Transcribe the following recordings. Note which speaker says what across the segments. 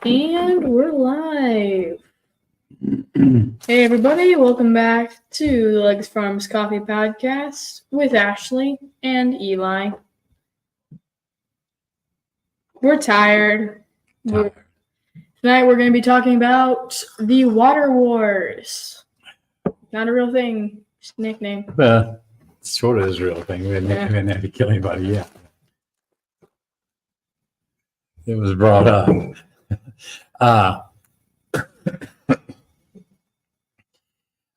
Speaker 1: And we're live. Hey everybody, welcome back to the Legs Farms Coffee Podcast with Ashley and Eli. We're tired. Tonight we're going to be talking about the Water Wars. Not a real thing, just a nickname.
Speaker 2: It's sort of is a real thing. We didn't have to kill anybody yet. It was brought up. I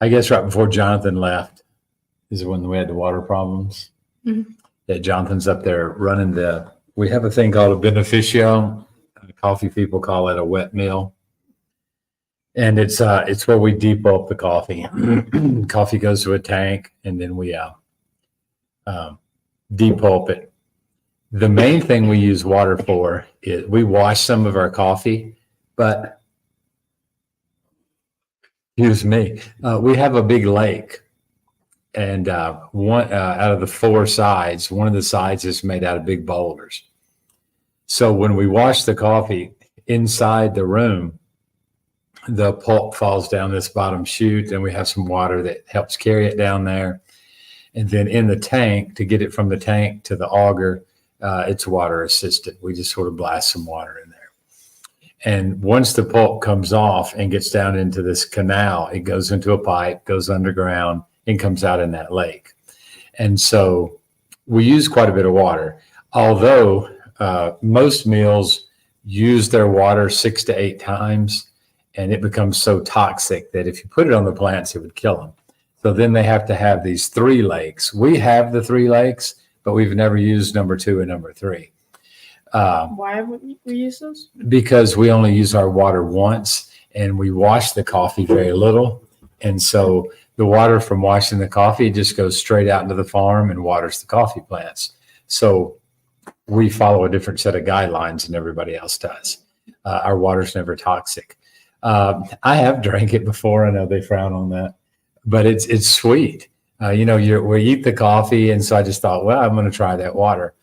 Speaker 2: guess right before Jonathan left is when we had the water problems.
Speaker 1: Mm-hmm.
Speaker 2: Yeah, Jonathan's up there running we have a thing called a beneficio. Coffee people call it a wet mill. And it's where we depulp the coffee. Coffee goes to a tank and then we depulp it. The main thing we use water for is we wash some of our coffee, but excuse me, we have a big lake, and one out of the four sides, one of the sides is made out of big boulders. So when we wash the coffee inside the room, the pulp falls down this bottom chute, and we have some water that helps carry it down there. And then in the tank, to get it from the tank to the auger, it's water assisted. We just sort of blast some water in there. And once the pulp comes off and gets down into this canal, it goes into a pipe, goes underground, and comes out in that lake. And so we use quite a bit of water, although most mills use their water 6 to 8 times, and it becomes so toxic that if you put it on the plants, it would kill them. So then they have to have these 3 lakes. We have the 3 lakes, but we've never used number 2 and number 3.
Speaker 1: Why haven't we used those?
Speaker 2: Because we only use our water once, and we wash the coffee very little. And so the water from washing the coffee just goes straight out into the farm and waters the coffee plants. So we follow a different set of guidelines than everybody else does. Our water's never toxic. I have drank it before. I know they frown on that, but it's sweet. We eat the coffee, and so I just thought, well, I'm going to try that water.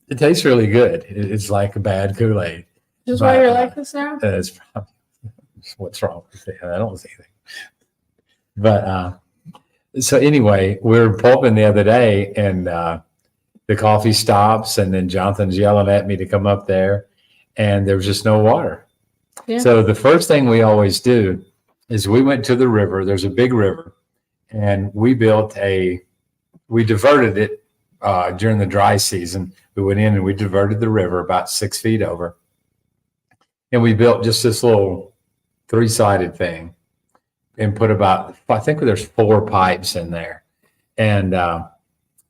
Speaker 2: It tastes really good. It's like a bad Kool-Aid.
Speaker 1: Just why you're like this now?
Speaker 2: It's probably what's wrong with it. I don't see anything. But so anyway, we were pulping the other day, and the coffee stops, and then Jonathan's yelling at me to come up there, and there was just no water.
Speaker 1: Yeah.
Speaker 2: So the first thing we always do is we went to the river. There's a big river, and we diverted it during the dry season. We went in and we diverted the river about 6 feet over, and we built just this little 3-sided thing and put I think there's 4 pipes in there. And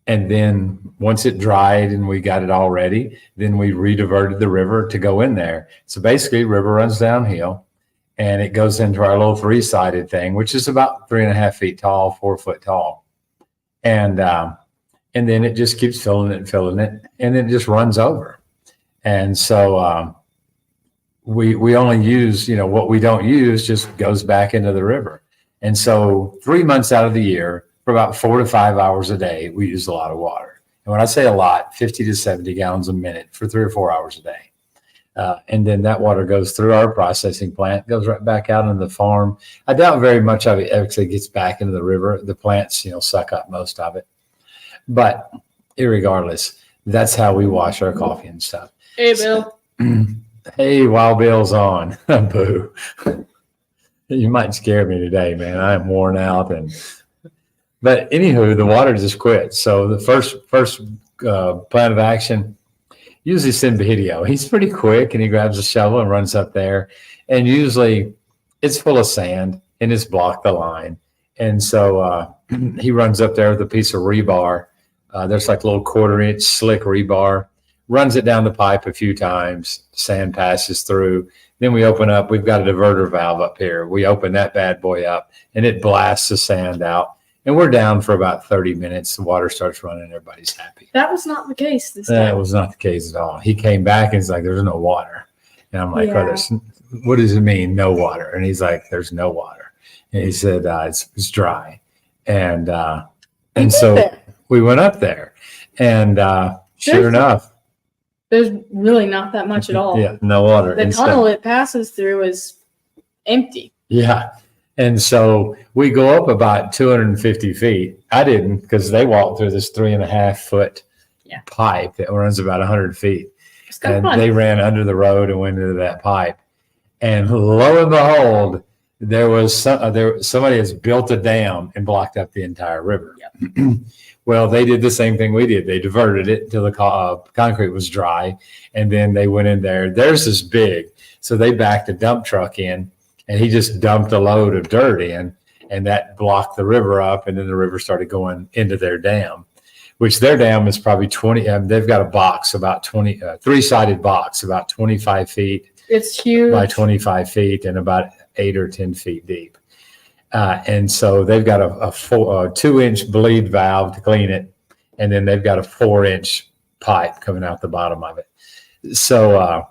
Speaker 2: then once it dried and we got it all ready, then we rediverted the river to go in there. So basically the river runs downhill and it goes into our little 3-sided thing, which is about 3.5 feet tall, 4 foot tall. And then it just keeps filling it, and then it just runs over. And so we only use, what we don't use just goes back into the river. And so 3 months out of the year, for about 4 to 5 hours a day, we use a lot of water. And when I say a lot, 50 to 70 gallons a minute for 3 or 4 hours a day. And then that water goes through our processing plant, goes right back out into the farm. I doubt very much of it actually gets back into the river. The plants, suck up most of it. But irregardless, that's how we wash our coffee and stuff.
Speaker 1: Hey, Bill.
Speaker 2: Hey, Wild Bill's on. Boo. You might scare me today, man. I am worn out. But anywho, the water just quit. So the first plan of action, usually send Bahidio. He's pretty quick, and he grabs a shovel and runs up there. And usually it's full of sand, and it's blocked the line. And so he runs up there with a piece of rebar. There's like a little 1/4-inch slick rebar, runs it down the pipe a few times. Sand passes through. Then we open up. We've got a diverter valve up here. We open that bad boy up, and it blasts the sand out. And we're down for about 30 minutes. The water starts running. Everybody's happy.
Speaker 1: That was not the case this time.
Speaker 2: That was not the case at all. He came back and he's like, there's no water. And I'm like,
Speaker 1: Yeah.
Speaker 2: what does it mean, no water? And he's like, there's no water. And he said, it's dry. And so we went up there, and sure enough,
Speaker 1: There's really not that much at all.
Speaker 2: Yeah, no water.
Speaker 1: The tunnel it passes through is empty.
Speaker 2: Yeah. And so we go up about 250 feet. I didn't, because they walked through this 3.5 foot pipe that runs about 100 feet. And they ran under the road and went into that pipe. And lo and behold, there was somebody has built a dam and blocked up the entire river. Yep. Well, they did the same thing we did. They diverted it until the concrete was dry, and then they went in there. Theirs is big, so they backed a dump truck in, and he just dumped a load of dirt in, and that blocked the river up, and then the river started going into their dam, which their dam is probably 20. They've got a box about 20, three-sided box about 25 feet.
Speaker 1: It's huge. By
Speaker 2: 25 feet and about 8 or 10 feet deep. And so they've got a 2-inch bleed valve to clean it. And then they've got a 4-inch pipe coming out the bottom of it. So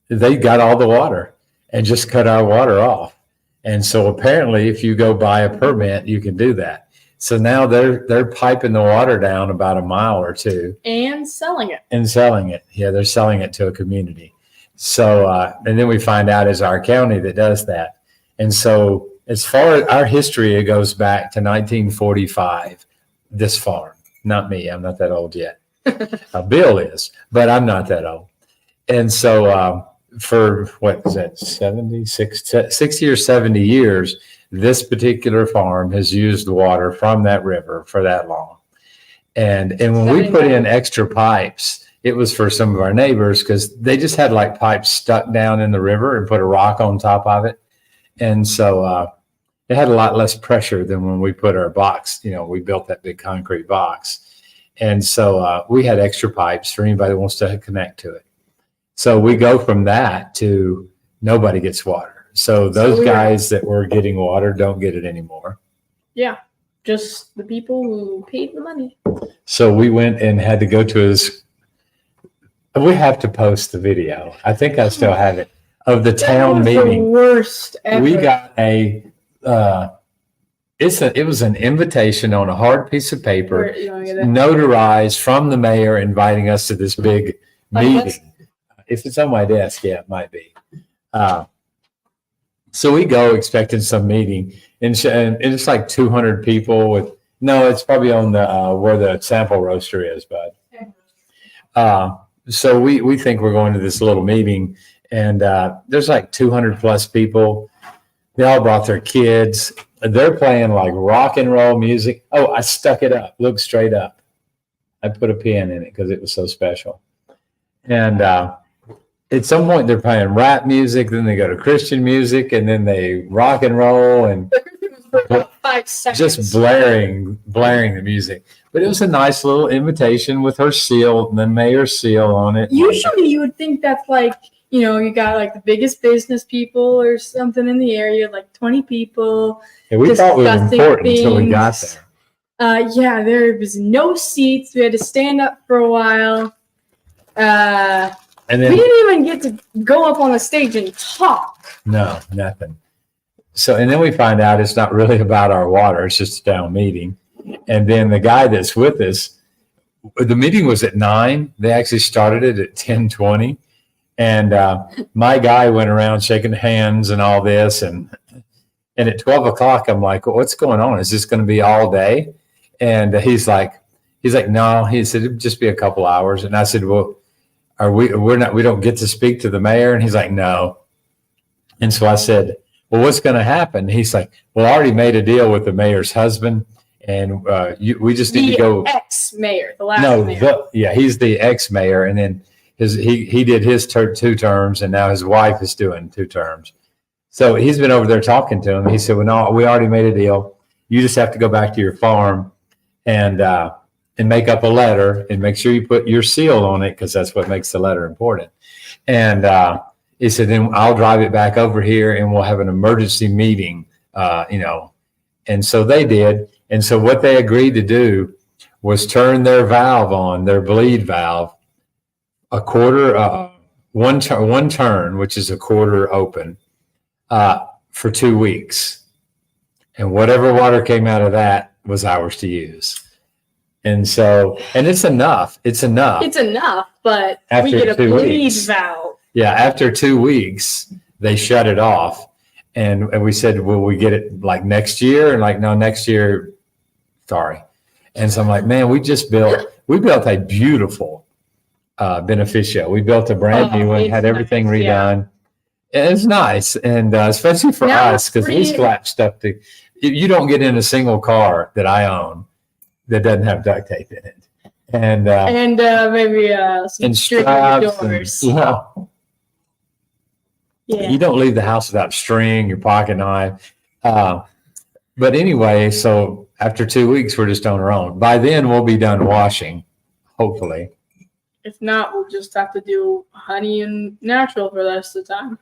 Speaker 2: they got all the water and just cut our water off. And so apparently if you go buy a permit, you can do that. So now they're piping the water down about a mile or two.
Speaker 1: And selling it.
Speaker 2: Yeah, they're selling it to a community. So, and then we find out it's our county that does that. And so as far as our history, it goes back to 1945, this farm, not me. I'm not that old yet. Bill is, but I'm not that old. And so for what is that, 60 or 70 years, this particular farm has used water from that river for that long. And when we put in extra pipes, it was for some of our neighbors because they just had like pipes stuck down in the river and put a rock on top of it. And so it had a lot less pressure than when we put our box, we built that big concrete box. And so we had extra pipes for anybody that wants to connect to it. So we go from that to nobody gets water. So those guys that were getting water don't get it anymore.
Speaker 1: Yeah, just the people who paid the money.
Speaker 2: So we went and had to go to his. We have to post the video. I think I still have it of the town meeting.
Speaker 1: The worst ever.
Speaker 2: We got it was an invitation on a hard piece of paper, notarized from the mayor, inviting us to this big meeting. If it's on my desk, yeah, it might be. So we go expecting some meeting, and it's like 200 people it's probably on the where the sample roaster is, bud. So we think we're going to this little meeting, and there's like 200 plus people. They all brought their kids. They're playing like rock and roll music. Oh, I stuck it up. Look straight up. I put a pin in it because it was so special. And at some point they're playing rap music, then they go to Christian music, and then they rock and roll and
Speaker 1: about 5 seconds.
Speaker 2: Just blaring the music. But it was a nice little invitation with her seal, the mayor's seal on it.
Speaker 1: Usually you would think that's like, you got like the biggest business people or something in the area, like 20 people.
Speaker 2: Yeah, we thought it was important until we got there.
Speaker 1: Yeah, there was no seats. We had to stand up for a while. And then we didn't even get to go up on the stage and talk.
Speaker 2: No, nothing. So, and then we find out it's not really about our water. It's just a town meeting. And then the guy that's with us, the meeting was at 9. They actually started it at 10:20. And my guy went around shaking hands and all this. And at 12 o'clock, I'm like, well, what's going on? Is this going to be all day? And he's like, no. He said, it'd just be a couple hours. And I said, well, we don't get to speak to the mayor? And he's like, no. And so I said, well, what's going to happen? He's like, well, I already made a deal with the mayor's husband, and we just need to go.
Speaker 1: Ex-mayor, the last mayor.
Speaker 2: He's the ex-mayor, and then he did his 2 terms, and now his wife is doing 2 terms. So he's been over there talking to him. He said, well, no, we already made a deal. You just have to go back to your farm and make up a letter and make sure you put your seal on it, because that's what makes the letter important. And he said, then I'll drive it back over here and we'll have an emergency meeting, And so they did. And so what they agreed to do was turn their valve on, their bleed valve, a quarter, one turn, which is a quarter open, for 2 weeks. And whatever water came out of that was ours to use. And so, and it's enough. It's enough.
Speaker 1: It's enough, but
Speaker 2: After
Speaker 1: we get a
Speaker 2: 2
Speaker 1: bleed
Speaker 2: weeks.
Speaker 1: valve.
Speaker 2: Yeah, after 2 weeks, they shut it off. And we said, will we get it like next year? And like, no, next year, sorry. And so I'm like, man, we built a beautiful beneficio. We built a brand new one,
Speaker 1: it's
Speaker 2: had everything
Speaker 1: nice, yeah.
Speaker 2: redone. And it's nice. And especially for
Speaker 1: Now
Speaker 2: us, because we
Speaker 1: it's pretty-
Speaker 2: slap stuff to, you don't get in a single car that I own that doesn't have duct tape in it. And
Speaker 1: maybe some
Speaker 2: and
Speaker 1: string
Speaker 2: straps.
Speaker 1: doors.
Speaker 2: Yeah.
Speaker 1: Yeah.
Speaker 2: You don't leave the house without string, your pocket knife. But anyway, so after 2 weeks, we're just on our own. By then, we'll be done washing, hopefully.
Speaker 1: If not, we'll just have to do honey and natural for the rest of the time.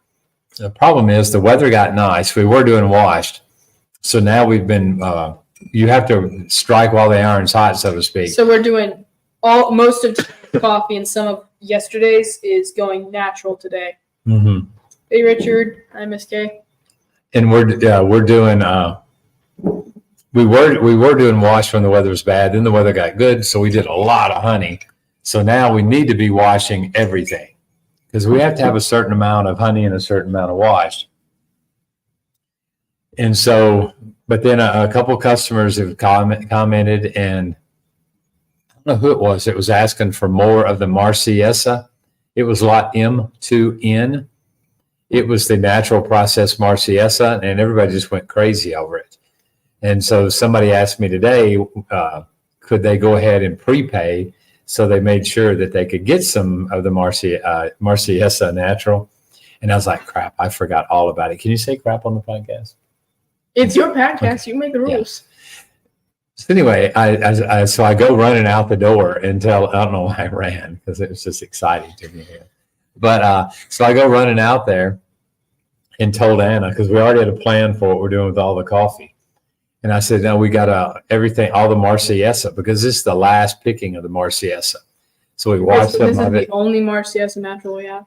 Speaker 2: The problem is the weather got nice. We were doing washed. So now we've been, you have to strike while the iron's hot, so to speak.
Speaker 1: So we're doing most of today's coffee, and some of yesterday's is going natural today.
Speaker 2: Mm-hmm.
Speaker 1: Hey, Richard. Hi, Miss Kay.
Speaker 2: And we're doing, we were doing wash when the weather was bad. Then the weather got good. So we did a lot of honey. So now we need to be washing everything because we have to have a certain amount of honey and a certain amount of wash. And so, but then a couple customers have commented, and I don't know who it was. It was asking for more of the Marciesa. It was lot M2N. It was the natural process Marciesa, and everybody just went crazy over it. And so somebody asked me today, could they go ahead and prepay? So they made sure that they could get some of the Marciesa natural. And I was like, crap, I forgot all about it. Can you say crap on the podcast?
Speaker 1: It's your podcast. You make the rules.
Speaker 2: So anyway, so I go running out the door and I don't know why I ran because it was just exciting to me. But so I go running out there and told Anna, because we already had a plan for what we're doing with all the coffee. And I said, no, we got everything, all the Marciesa, because this is the last picking of the Marciesa. So we watched
Speaker 1: This
Speaker 2: some
Speaker 1: is
Speaker 2: of
Speaker 1: the
Speaker 2: it.
Speaker 1: only Marciesa natural we have.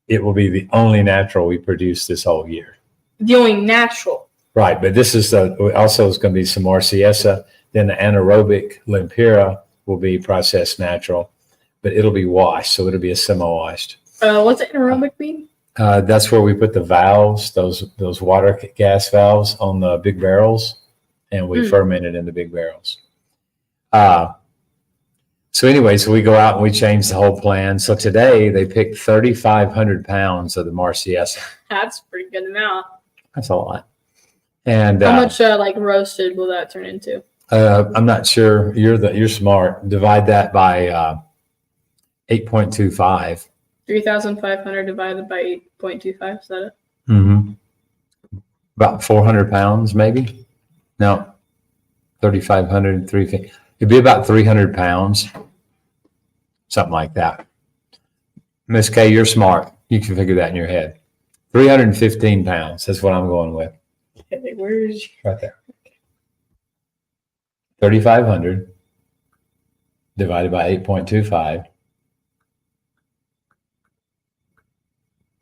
Speaker 2: It will be the only natural we produce this whole year.
Speaker 1: The only natural.
Speaker 2: Right, but this is also is going to be some Marciesa. Then the anaerobic Lempira will be processed natural, but it'll be washed, so it'll be a semi-washed.
Speaker 1: What's anaerobic mean?
Speaker 2: That's where we put the valves, those water gas valves on the big barrels, and we ferment it in the big barrels. So anyway, so we go out and we change the whole plan. So today they picked 3,500 pounds of the Marciesa.
Speaker 1: That's a pretty good amount.
Speaker 2: That's a lot. And
Speaker 1: how much like roasted will that turn into?
Speaker 2: I'm not sure. You're smart. Divide that by 8.25.
Speaker 1: 3,500 divided by 8.25. Is that it?
Speaker 2: Mm-hmm. About 400 pounds, maybe. No, 3,500, 350. It'd be about 300 pounds, something like that. Miss Kay, you're smart. You can figure that in your head. 315 pounds. That's what I'm going with.
Speaker 1: Okay, where's
Speaker 2: Right there. 3,500 divided by 8.25.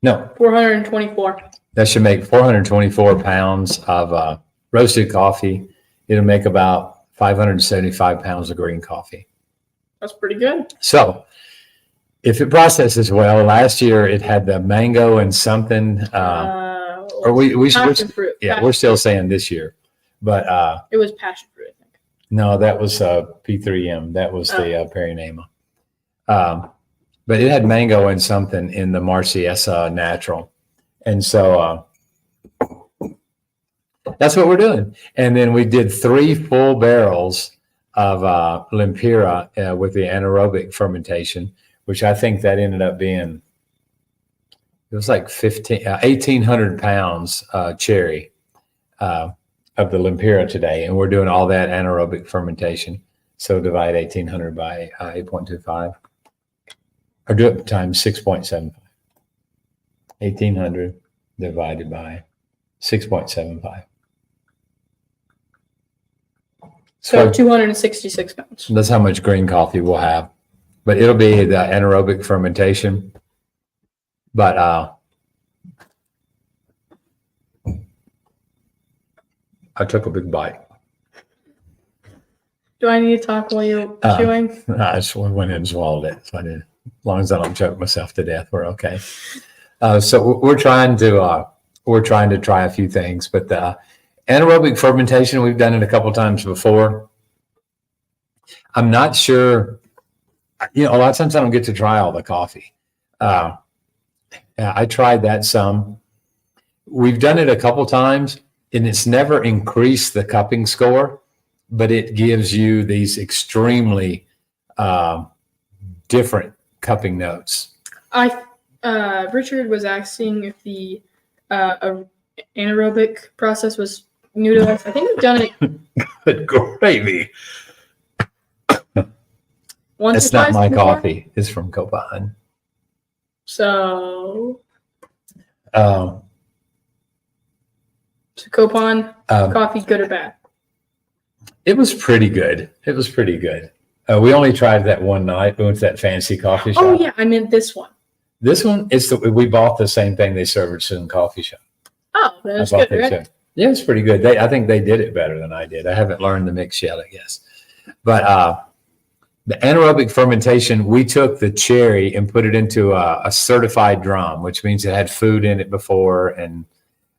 Speaker 2: No,
Speaker 1: 424?
Speaker 2: that should make 424 pounds of roasted coffee. It'll make about 575 pounds of green coffee.
Speaker 1: That's pretty good.
Speaker 2: So if it processes well, last year it had the mango and something, or
Speaker 1: passion fruit.
Speaker 2: yeah, we're still saying this year, but
Speaker 1: It was passion fruit, I think.
Speaker 2: no, that was P3M. That was the Perinema. But it had mango and something in the Marciesa natural. And so that's what we're doing. And then we did 3 full barrels of Lempira with the anaerobic fermentation, which I think that ended up being, it was like 1,800 pounds cherry of the Lempira today. And we're doing all that anaerobic fermentation. So divide 1,800 by 8.25. Or do it times 6.75. 1,800 divided by 6.75.
Speaker 1: So 266 pounds.
Speaker 2: That's how much green coffee we'll have. But it'll be the anaerobic fermentation. But I took a big bite.
Speaker 1: Do I need to talk while you're chewing?
Speaker 2: I just went in and swallowed it. So I did. As long as I don't choke myself to death, we're okay. So we're trying to try a few things, but the anaerobic fermentation, we've done it a couple times before. I'm not sure. A lot of times I don't get to try all the coffee. I tried that some. We've done it a couple times, and it's never increased the cupping score, but it gives you these extremely different cupping notes.
Speaker 1: Richard was asking if the anaerobic process was new to us. I think we've done it.
Speaker 2: Good gravy.
Speaker 1: Once
Speaker 2: That's not my coffee. It's from Copan.
Speaker 1: So Copan coffee, good or bad?
Speaker 2: It was pretty good. We only tried that one night. We went to that fancy coffee shop.
Speaker 1: Oh yeah, I meant this one.
Speaker 2: This one, we bought the same thing they serve at Soon Coffee Shop.
Speaker 1: Oh, that's good, right?
Speaker 2: Yeah, it's pretty good. I think they did it better than I did. I haven't learned the mix yet, I guess. But the anaerobic fermentation, we took the cherry and put it into a certified drum, which means it had food in it before,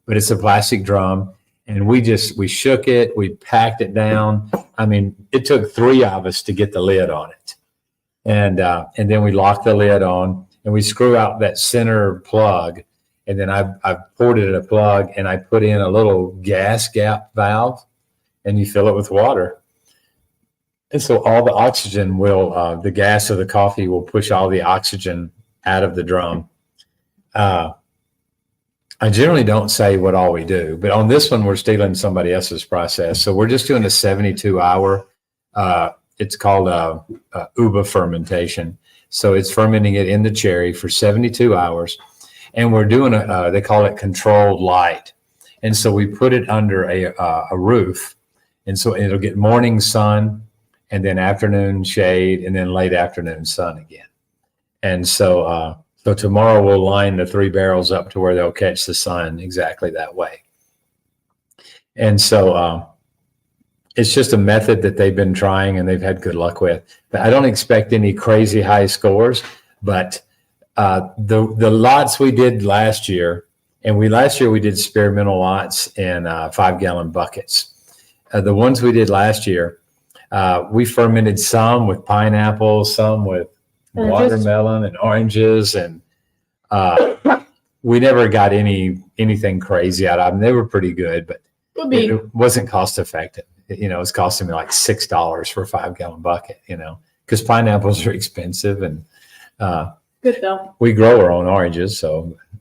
Speaker 2: but it's a plastic drum. And we shook it, we packed it down. I mean, it took 3 of us to get the lid on it. And then we locked the lid on and we screw out that center plug. And then I poured it in a plug and I put in a little gas gap valve and you fill it with water. And so all the oxygen the gas of the coffee will push all the oxygen out of the drum. I generally don't say what all we do, but on this one, we're stealing somebody else's process. So we're just doing a 72-hour, it's called uva fermentation. So it's fermenting it in the cherry for 72 hours. And we're doing they call it controlled light. And so we put it under a roof. And so it'll get morning sun and then afternoon shade and then late afternoon sun again. And so tomorrow we'll line the 3 barrels up to where they'll catch the sun exactly that way. And so it's just a method that they've been trying and they've had good luck with. But I don't expect any crazy high scores, but the lots we did last year, and last year we did experimental lots in 5-gallon buckets. The ones we did last year, we fermented some with pineapple, some with watermelon and oranges, and we never got anything crazy out of them. They were pretty good, but it wasn't cost effective. It was costing me like $6 for a 5-gallon bucket, because pineapples are expensive and
Speaker 1: good though. We
Speaker 2: grow our own oranges,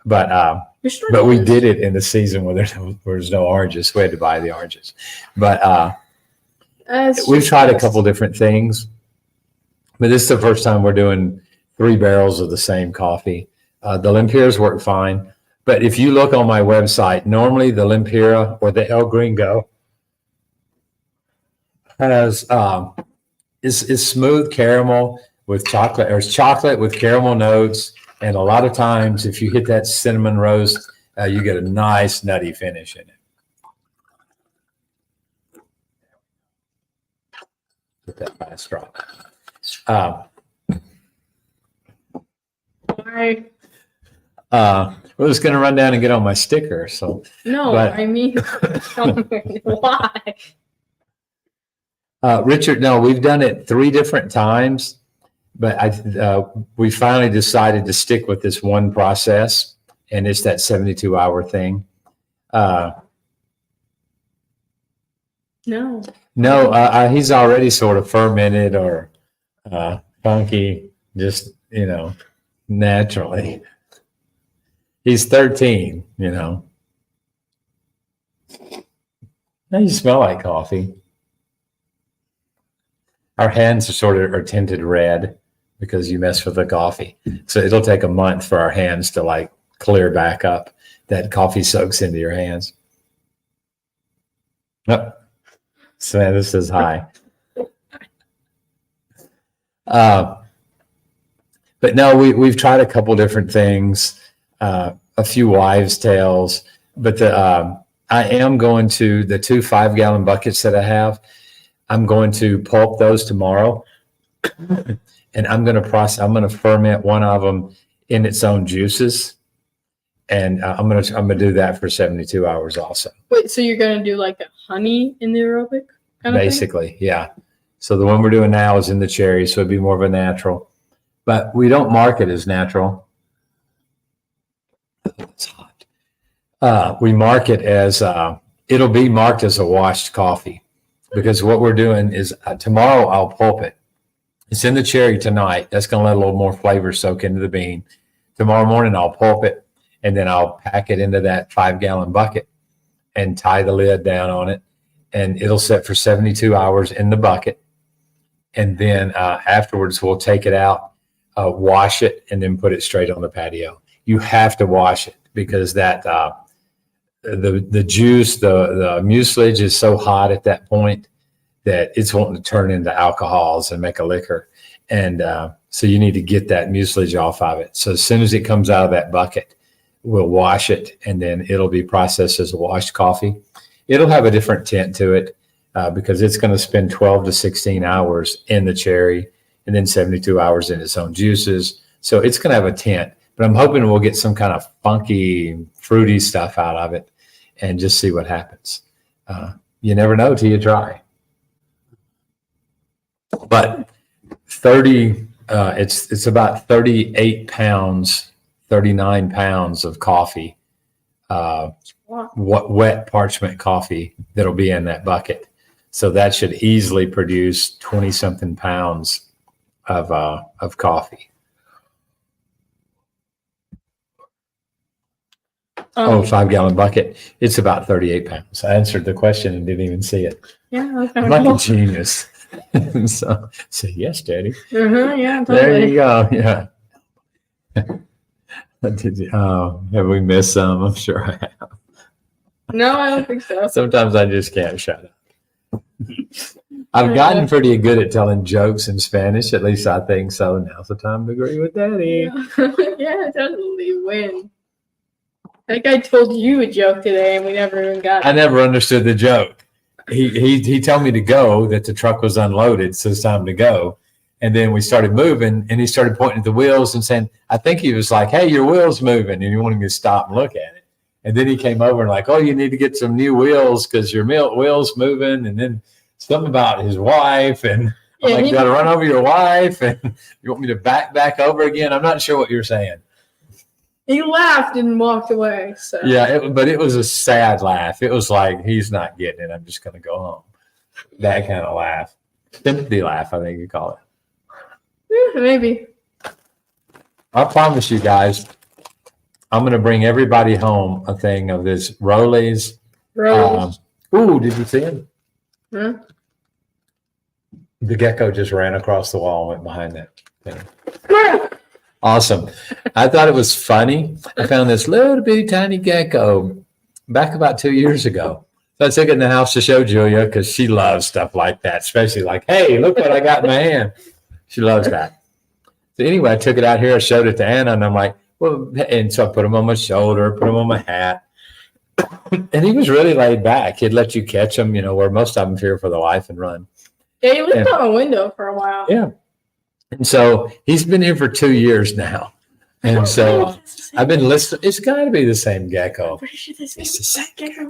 Speaker 2: but we did it in the season where there's no oranges. So we had to buy the oranges, but we've tried a couple different things. But this is the first time we're doing 3 barrels of the same coffee. The Lempiras work fine. But if you look on my website, normally the Lempira or the El Gringo has is smooth caramel with chocolate, or it's chocolate with caramel notes. And a lot of times if you hit that cinnamon roast, you get a nice nutty finish in it. Get that last drop.
Speaker 1: Why?
Speaker 2: We're just going to run down and get on my sticker. So
Speaker 1: no, I mean, why?
Speaker 2: Richard, no, we've done it 3 different times, but we finally decided to stick with this one process, and it's that 72-hour thing.
Speaker 1: No,
Speaker 2: he's already sort of fermented or funky, just, naturally. He's 13, Now you smell like coffee. Our hands are tinted red because you mess with the coffee. So it'll take a month for our hands to clear back up. That coffee soaks into your hands. Oh, Samantha says hi. But no, we've tried a couple different things, a few wives' tales, but I am going to the 2 5-gallon buckets that I have. I'm going to pulp those tomorrow, and I'm going to ferment one of them in its own juices, and I'm going to do that for 72 hours also.
Speaker 1: Wait, so you're gonna do like a honey in the aerobic kind of thing?
Speaker 2: Basically, yeah. So the one we're doing now is in the cherry, so it'd be more of a natural, but we don't market as natural. It's hot. We market as it'll be marked as a washed coffee, because what we're doing is tomorrow I'll pulp it. It's in the cherry tonight. That's going to let a little more flavor soak into the bean. Tomorrow morning I'll pulp it, and then I'll pack it into that 5-gallon bucket and tie the lid down on it, and it'll sit for 72 hours in the bucket. And then afterwards we'll take it out, wash it, and then put it straight on the patio. You have to wash it because that the juice, the mucilage is so hot at that point that it's wanting to turn into alcohols and make a liquor. And so you need to get that mucilage off of it. So as soon as it comes out of that bucket, we'll wash it, and then it'll be processed as a washed coffee. It'll have a different tint to it because it's going to spend 12 to 16 hours in the cherry and then 72 hours in its own juices. So it's going to have a tint, but I'm hoping we'll get some kind of funky, fruity stuff out of it and just see what happens. You never know till you try. But it's about 38 pounds, 39 pounds of coffee, wet parchment coffee that'll be in that bucket. So that should easily produce 20 something pounds of coffee. 5-gallon bucket. It's about 38 pounds. I answered the question and didn't even see it.
Speaker 1: Yeah, okay.
Speaker 2: I'm like a genius. So yes, Daddy.
Speaker 1: Yeah, totally.
Speaker 2: There you go. Yeah. Have we missed some? I'm sure I have.
Speaker 1: No, I don't think so.
Speaker 2: Sometimes I just can't shut up. I've gotten pretty good at telling jokes in Spanish. At least I think so. Now's the time to agree with Daddy.
Speaker 1: Yeah, totally. Win. I think I told you a joke today, and we never even got it.
Speaker 2: I never understood the joke. He told me to go, that the truck was unloaded, so it's time to go. And then we started moving, and he started pointing at the wheels and saying, I think he was like, hey, your wheel's moving. And he wanted me to stop and look at it. And then he came over and like, oh, you need to get some new wheels because your wheel's moving. And then something about his wife. And I'm like, you got to run over your wife. And you want me to back over again? I'm not sure what you're saying.
Speaker 1: He laughed and walked away. So.
Speaker 2: Yeah, but it was a sad laugh. It was like, he's not getting it. I'm just going to go home. That kind of laugh. Sympathy laugh, I think you call it.
Speaker 1: Yeah, maybe.
Speaker 2: I promise you guys, I'm going to bring everybody home a thing of this Rollies. Ooh, did you see him?
Speaker 1: Huh?
Speaker 2: The gecko just ran across the wall and went behind that thing. Awesome. I thought it was funny. I found this little bitty tiny gecko back about 2 years ago. So I took it in the house to show Julia because she loves stuff like that, especially like, hey, look what I got in my hand. She loves that. So anyway, I took it out here. I showed it to Anna, and I'm like, well, and so I put him on my shoulder, put him on my hat. And he was really laid back. He'd let you catch him, where most of them fear for their life and run.
Speaker 1: Yeah, he lived on a window for a while.
Speaker 2: Yeah. And so he's been here for 2 years now. And so I've been listening. It's got to be the same gecko. It's the same gecko.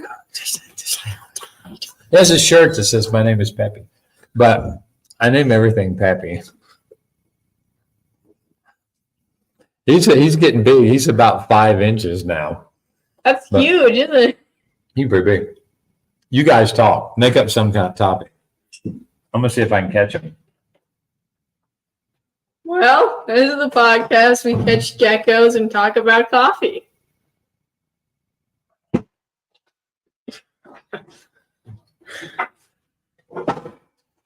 Speaker 2: He has a shirt that says, my name is Peppy. But I name everything Peppy. He's getting big. He's about 5 inches now.
Speaker 1: That's huge, isn't it?
Speaker 2: He's pretty big. You guys talk. Make up some kind of topic. I'm going to see if I can catch him.
Speaker 1: Well, this is the podcast. We catch geckos and talk about coffee.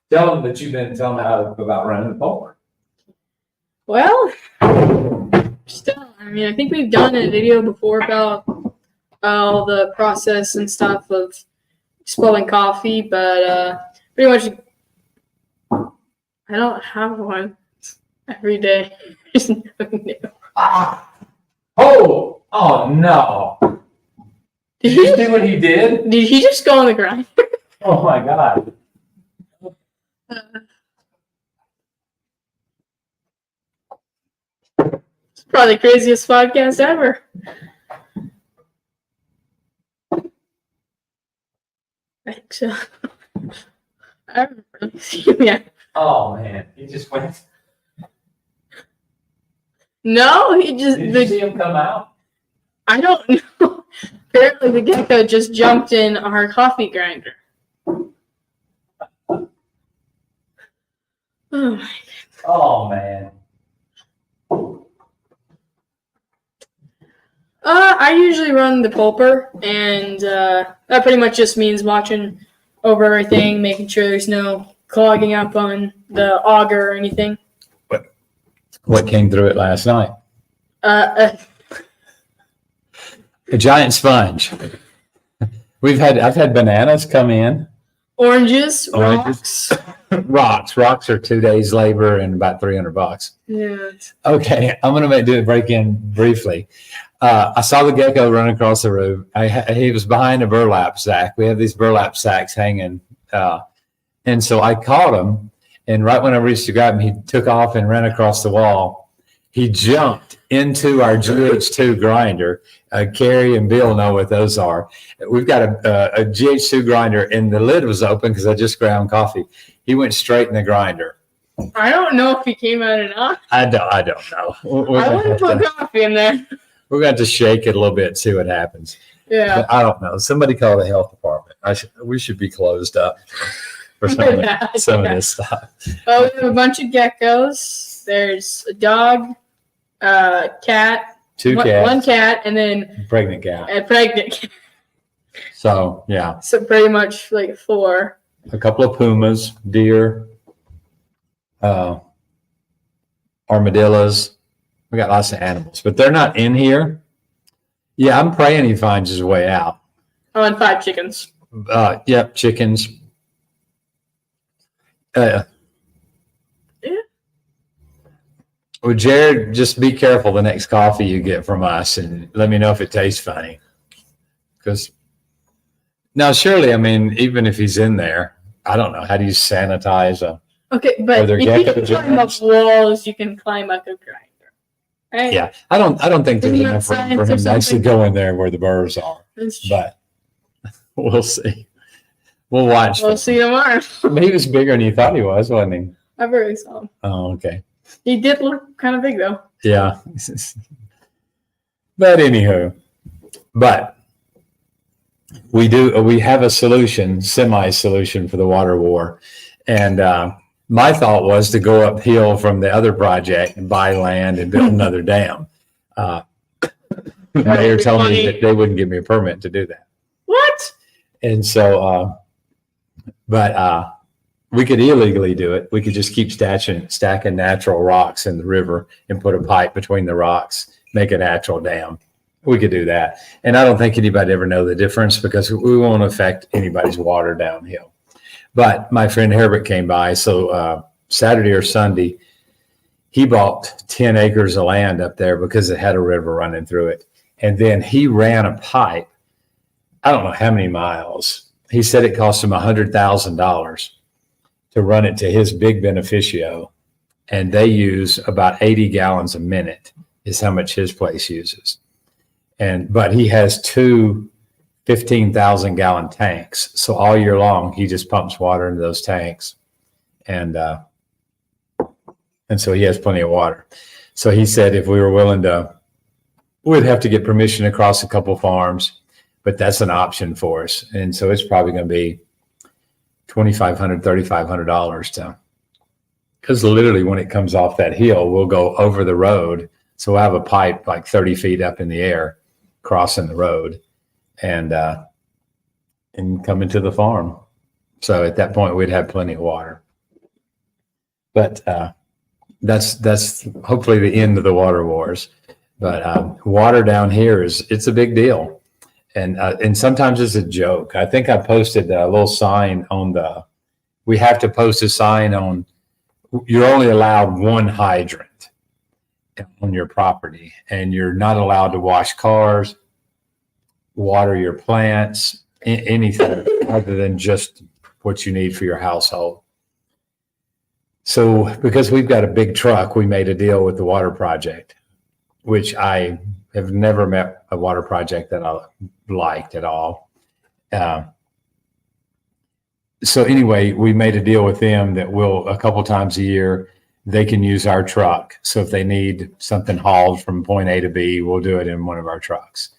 Speaker 2: Tell them that you've been telling me about running the pole.
Speaker 1: Well, still, I think we've done a video before about all the process and stuff of spilling coffee, but pretty much I don't have one every day. There's nothing new.
Speaker 2: Oh no. Did you see what he did?
Speaker 1: Did he just go on the grinder?
Speaker 2: Oh my God.
Speaker 1: It's probably the craziest podcast ever. I think so. I haven't really seen him yet.
Speaker 2: Oh man, he just went.
Speaker 1: No, he just.
Speaker 2: Did you see him come out?
Speaker 1: I don't know. Apparently, the gecko just jumped in our coffee grinder. Oh my.
Speaker 2: Oh man.
Speaker 1: I usually run the pulper, and that pretty much just means watching over everything, making sure there's no clogging up on the auger or anything.
Speaker 2: What came through it last night?
Speaker 1: A
Speaker 2: giant sponge. I've had bananas come in.
Speaker 1: Oranges, rocks.
Speaker 2: Rocks are 2 days labor and about $300.
Speaker 1: Yeah.
Speaker 2: Okay, I'm gonna do a break in briefly. I saw the gecko run across the roof. He was behind a burlap sack. We have these burlap sacks hanging, and so I caught him. And right when I reached to grab him, he took off and ran across the wall. He jumped into our GH2 grinder. Carrie and Bill know what those are. We've got a GH2 grinder, and the lid was open because I just ground coffee. He went straight in the grinder.
Speaker 1: I don't know if he came out or not.
Speaker 2: I don't know.
Speaker 1: I wouldn't put coffee in there.
Speaker 2: We're going to shake it a little bit, see what happens.
Speaker 1: Yeah.
Speaker 2: But I don't know. Somebody call the health department. We should be closed up for some of this stuff.
Speaker 1: Oh, we have a bunch of geckos. There's a dog, cat,
Speaker 2: Two cats,
Speaker 1: one cat, and then
Speaker 2: pregnant cat.
Speaker 1: a pregnant cat.
Speaker 2: So yeah,
Speaker 1: So pretty much like 4.
Speaker 2: a couple of pumas, deer, armadillos. We got lots of animals, but they're not in here. Yeah, I'm praying he finds his way out.
Speaker 1: Oh, and 5 chickens.
Speaker 2: Yep, chickens.
Speaker 1: Yeah.
Speaker 2: Well, Jared, just be careful the next coffee you get from us, and let me know if it tastes funny. Because now, surely, I mean, even if he's in there, I don't know. How do you sanitize a?
Speaker 1: Okay, but
Speaker 2: Are there
Speaker 1: if you can
Speaker 2: geckos in
Speaker 1: climb
Speaker 2: there?
Speaker 1: up walls, you can climb up a grinder. Right?
Speaker 2: Yeah, I don't think there's
Speaker 1: Isn't that
Speaker 2: enough room
Speaker 1: science
Speaker 2: for
Speaker 1: or
Speaker 2: him to actually
Speaker 1: something?
Speaker 2: go in there where the birds are.
Speaker 1: That's true.
Speaker 2: But we'll see. We'll watch.
Speaker 1: We'll see tomorrow.
Speaker 2: He was bigger than you thought he was, wasn't he?
Speaker 1: I really saw him.
Speaker 2: Oh, okay.
Speaker 1: He did look kind of big though.
Speaker 2: Yeah. But anywho, we have a semi-solution for the water war. And my thought was to go uphill from the other project and buy land and build another dam. The mayor told me that they wouldn't give me a permit to do that.
Speaker 1: What?
Speaker 2: And so, we could illegally do it. We could just keep stacking natural rocks in the river and put a pipe between the rocks, make a natural dam. We could do that. And I don't think anybody ever know the difference because we won't affect anybody's water downhill. But my friend Herbert came by. So Saturday or Sunday, he bought 10 acres of land up there because it had a river running through it. And then he ran a pipe. I don't know how many miles. He said it cost him $100,000 to run it to his big beneficio. And they use about 80 gallons a minute is how much his place uses. But he has 2 15,000 gallon tanks. So all year long, he just pumps water into those tanks. And so he has plenty of water. So he said if we were willing to, we'd have to get permission across a couple farms, but that's an option for us. And so it's probably going to be $2,500, $3,500 to, because literally when it comes off that hill, we'll go over the road. So we'll have a pipe like 30 feet up in the air crossing the road and come into the farm. So at that point we'd have plenty of water. But that's hopefully the end of the water wars. But water down here it's a big deal. And sometimes it's a joke. I think I posted a little sign we have to post a sign on, you're only allowed one hydrant on your property and you're not allowed to wash cars, water your plants, anything other than just what you need for your household. So because we've got a big truck, we made a deal with the water project, which I have never met a water project that I liked at all. So anyway, we made a deal with them that we'll, a couple times a year, they can use our truck. So if they need something hauled from point A to B, we'll do it in one of our trucks.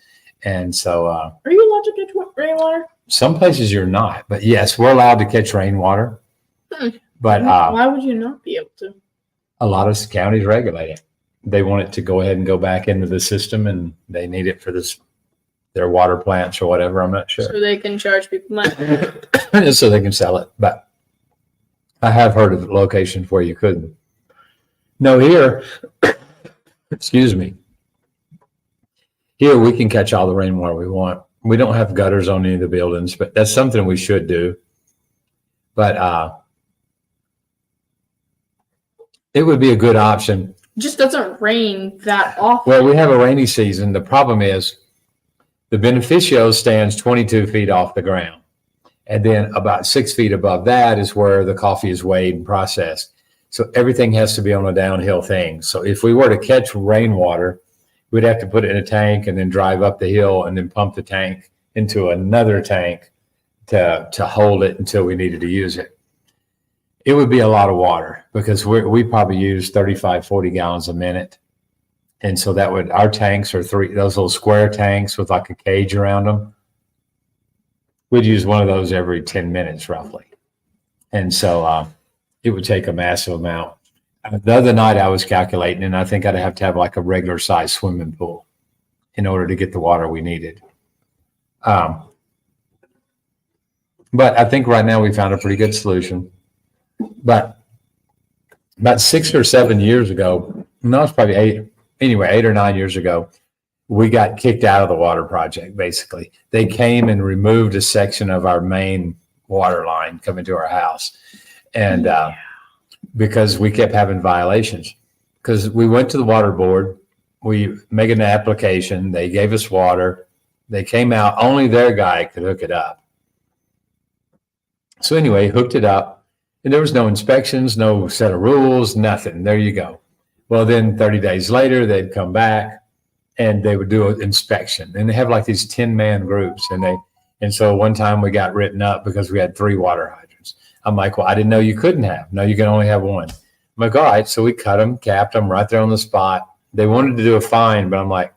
Speaker 2: And so
Speaker 1: Are you allowed to catch rainwater?
Speaker 2: some places you're not, but yes, we're allowed to catch rainwater. But
Speaker 1: Why would you not be able to?
Speaker 2: a lot of counties regulate it. They want it to go ahead and go back into the system, and they need it for their water plants or whatever. I'm not sure.
Speaker 1: So they can charge people money.
Speaker 2: So they can sell it. But I have heard of locations where you couldn't. No, here, excuse me. Here we can catch all the rainwater we want. We don't have gutters on any of the buildings, but that's something we should do. But it would be a good option.
Speaker 1: It just doesn't rain that often.
Speaker 2: Well, we have a rainy season. The problem is the beneficio stands 22 feet off the ground. And then about 6 feet above that is where the coffee is weighed and processed. So everything has to be on a downhill thing. So if we were to catch rainwater, we'd have to put it in a tank and then drive up the hill and then pump the tank into another tank to hold it until we needed to use it. It would be a lot of water because we probably use 35, 40 gallons a minute. And so that would, our tanks are those little square tanks with like a cage around them. We'd use one of those every 10 minutes roughly. And so it would take a massive amount. The other night I was calculating, and I think I'd have to have like a regular size swimming pool in order to get the water we needed. But I think right now we found a pretty good solution. But about 6 or 7 years ago, no, it's probably 8 or 9 years ago, we got kicked out of the water project, basically. They came and removed a section of our main water line coming to our house. And because we kept having violations. Because we went to the water board, we made an application, they gave us water, they came out, only their guy could hook it up. So anyway, hooked it up, and there was no inspections, no set of rules, nothing. There you go. Well, then 30 days later, they'd come back and they would do an inspection. And they have like these 10-man groups. And so one time we got written up because we had 3 water hydrants. I'm like, well, I didn't know you couldn't have. No, you can only have 1. I'm like, all right. So we cut them, capped them right there on the spot. They wanted to do a fine, but I'm like,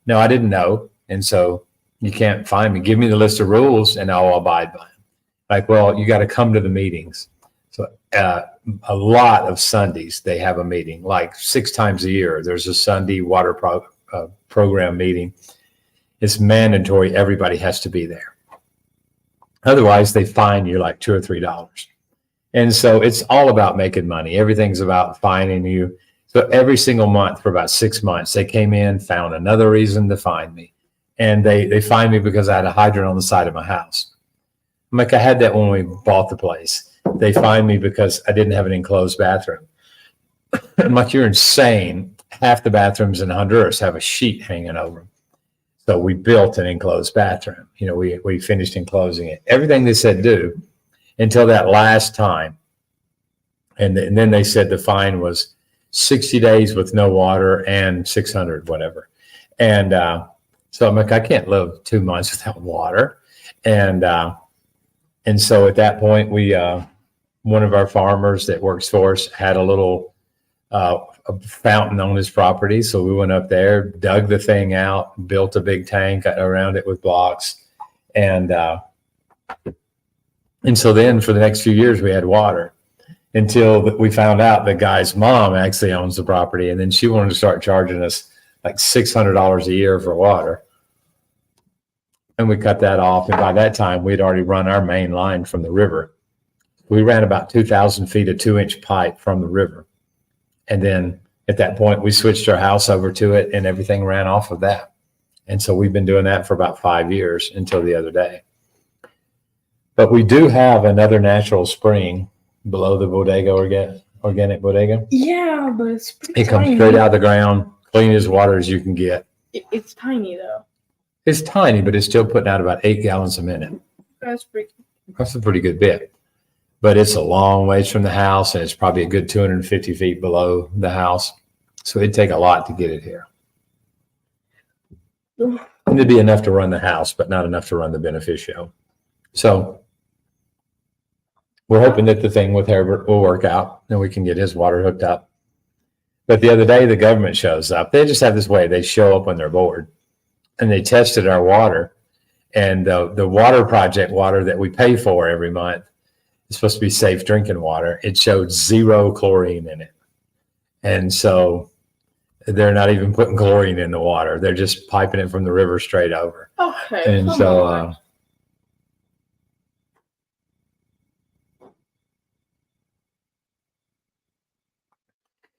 Speaker 2: no, I didn't know. And so you can't fine me. Give me the list of rules and I'll abide by them. Like, well, you got to come to the meetings. So a lot of Sundays, they have a meeting, like 6 times a year. There's a Sunday water program meeting. It's mandatory. Everybody has to be there. Otherwise, they fine you like $2 or $3. And so it's all about making money. Everything's about fining you. So every single month for about 6 months, they came in, found another reason to fine me. And they fined me because I had a hydrant on the side of my house. I'm like, I had that when we bought the place. They fined me because I didn't have an enclosed bathroom. I'm like, you're insane. Half the bathrooms in Honduras have a sheet hanging over them. So we built an enclosed bathroom. You know, we finished enclosing it. Everything they said do until that last time. And then they said the fine was 60 days with no water and 600, whatever. And so I'm like, I can't live 2 months without water. And so at that point, one of our farmers that works for us had a little a fountain on his property. So we went up there, dug the thing out, built a big tank around it with blocks. And so then for the next few years, we had water until we found out the guy's mom actually owns the property. And then she wanted to start charging us like $600 a year for water. And we cut that off. And by that time, we'd already run our main line from the river. We ran about 2,000 feet of 2-inch pipe from the river. And then at that point, we switched our house over to it and everything ran off of that. And so we've been doing that for about 5 years until the other day. But we do have another natural spring below the bodega, organic bodega.
Speaker 1: Yeah, but it's pretty
Speaker 2: It comes
Speaker 1: tiny.
Speaker 2: straight out of the ground, clean as water as you can get.
Speaker 1: It's tiny, though.
Speaker 2: It's tiny, but it's still putting out about 8 gallons a minute.
Speaker 1: That's pretty.
Speaker 2: That's a pretty good bit. but it's a long ways from the house, and it's probably a good 250 feet below the house. So it'd take a lot to get it here. And it'd be enough to run the house, but not enough to run the beneficio. So we're hoping that the thing with Herbert will work out and we can get his water hooked up. But the other day, the government shows up. They just have this way. They show up when they're bored, and they tested our water. And the water project water that we pay for every month is supposed to be safe drinking water. It showed 0 chlorine in it. And so they're not even putting chlorine in the water. They're just piping it from the river straight over.
Speaker 1: Okay.
Speaker 2: And so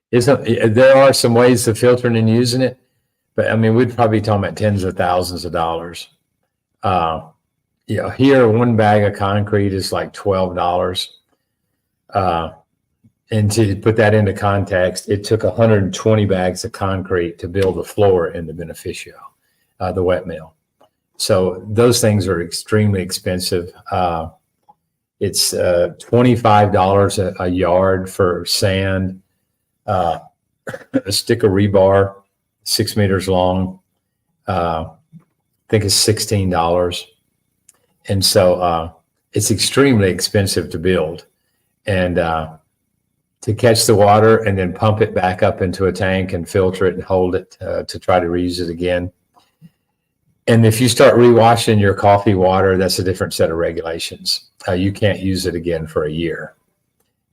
Speaker 2: there are some ways of filtering and using it, but I mean, we'd probably be talking about tens of thousands of dollars. Here, one bag of concrete is like $12. And to put that into context, it took 120 bags of concrete to build the floor in the beneficio, the wet mill. So those things are extremely expensive. It's $25 a yard for sand. A stick of rebar, 6 meters long, I think it's $16. And so it's extremely expensive to build. And to catch the water and then pump it back up into a tank and filter it and hold it to try to reuse it again. And if you start rewashing your coffee water, that's a different set of regulations. You can't use it again for a year.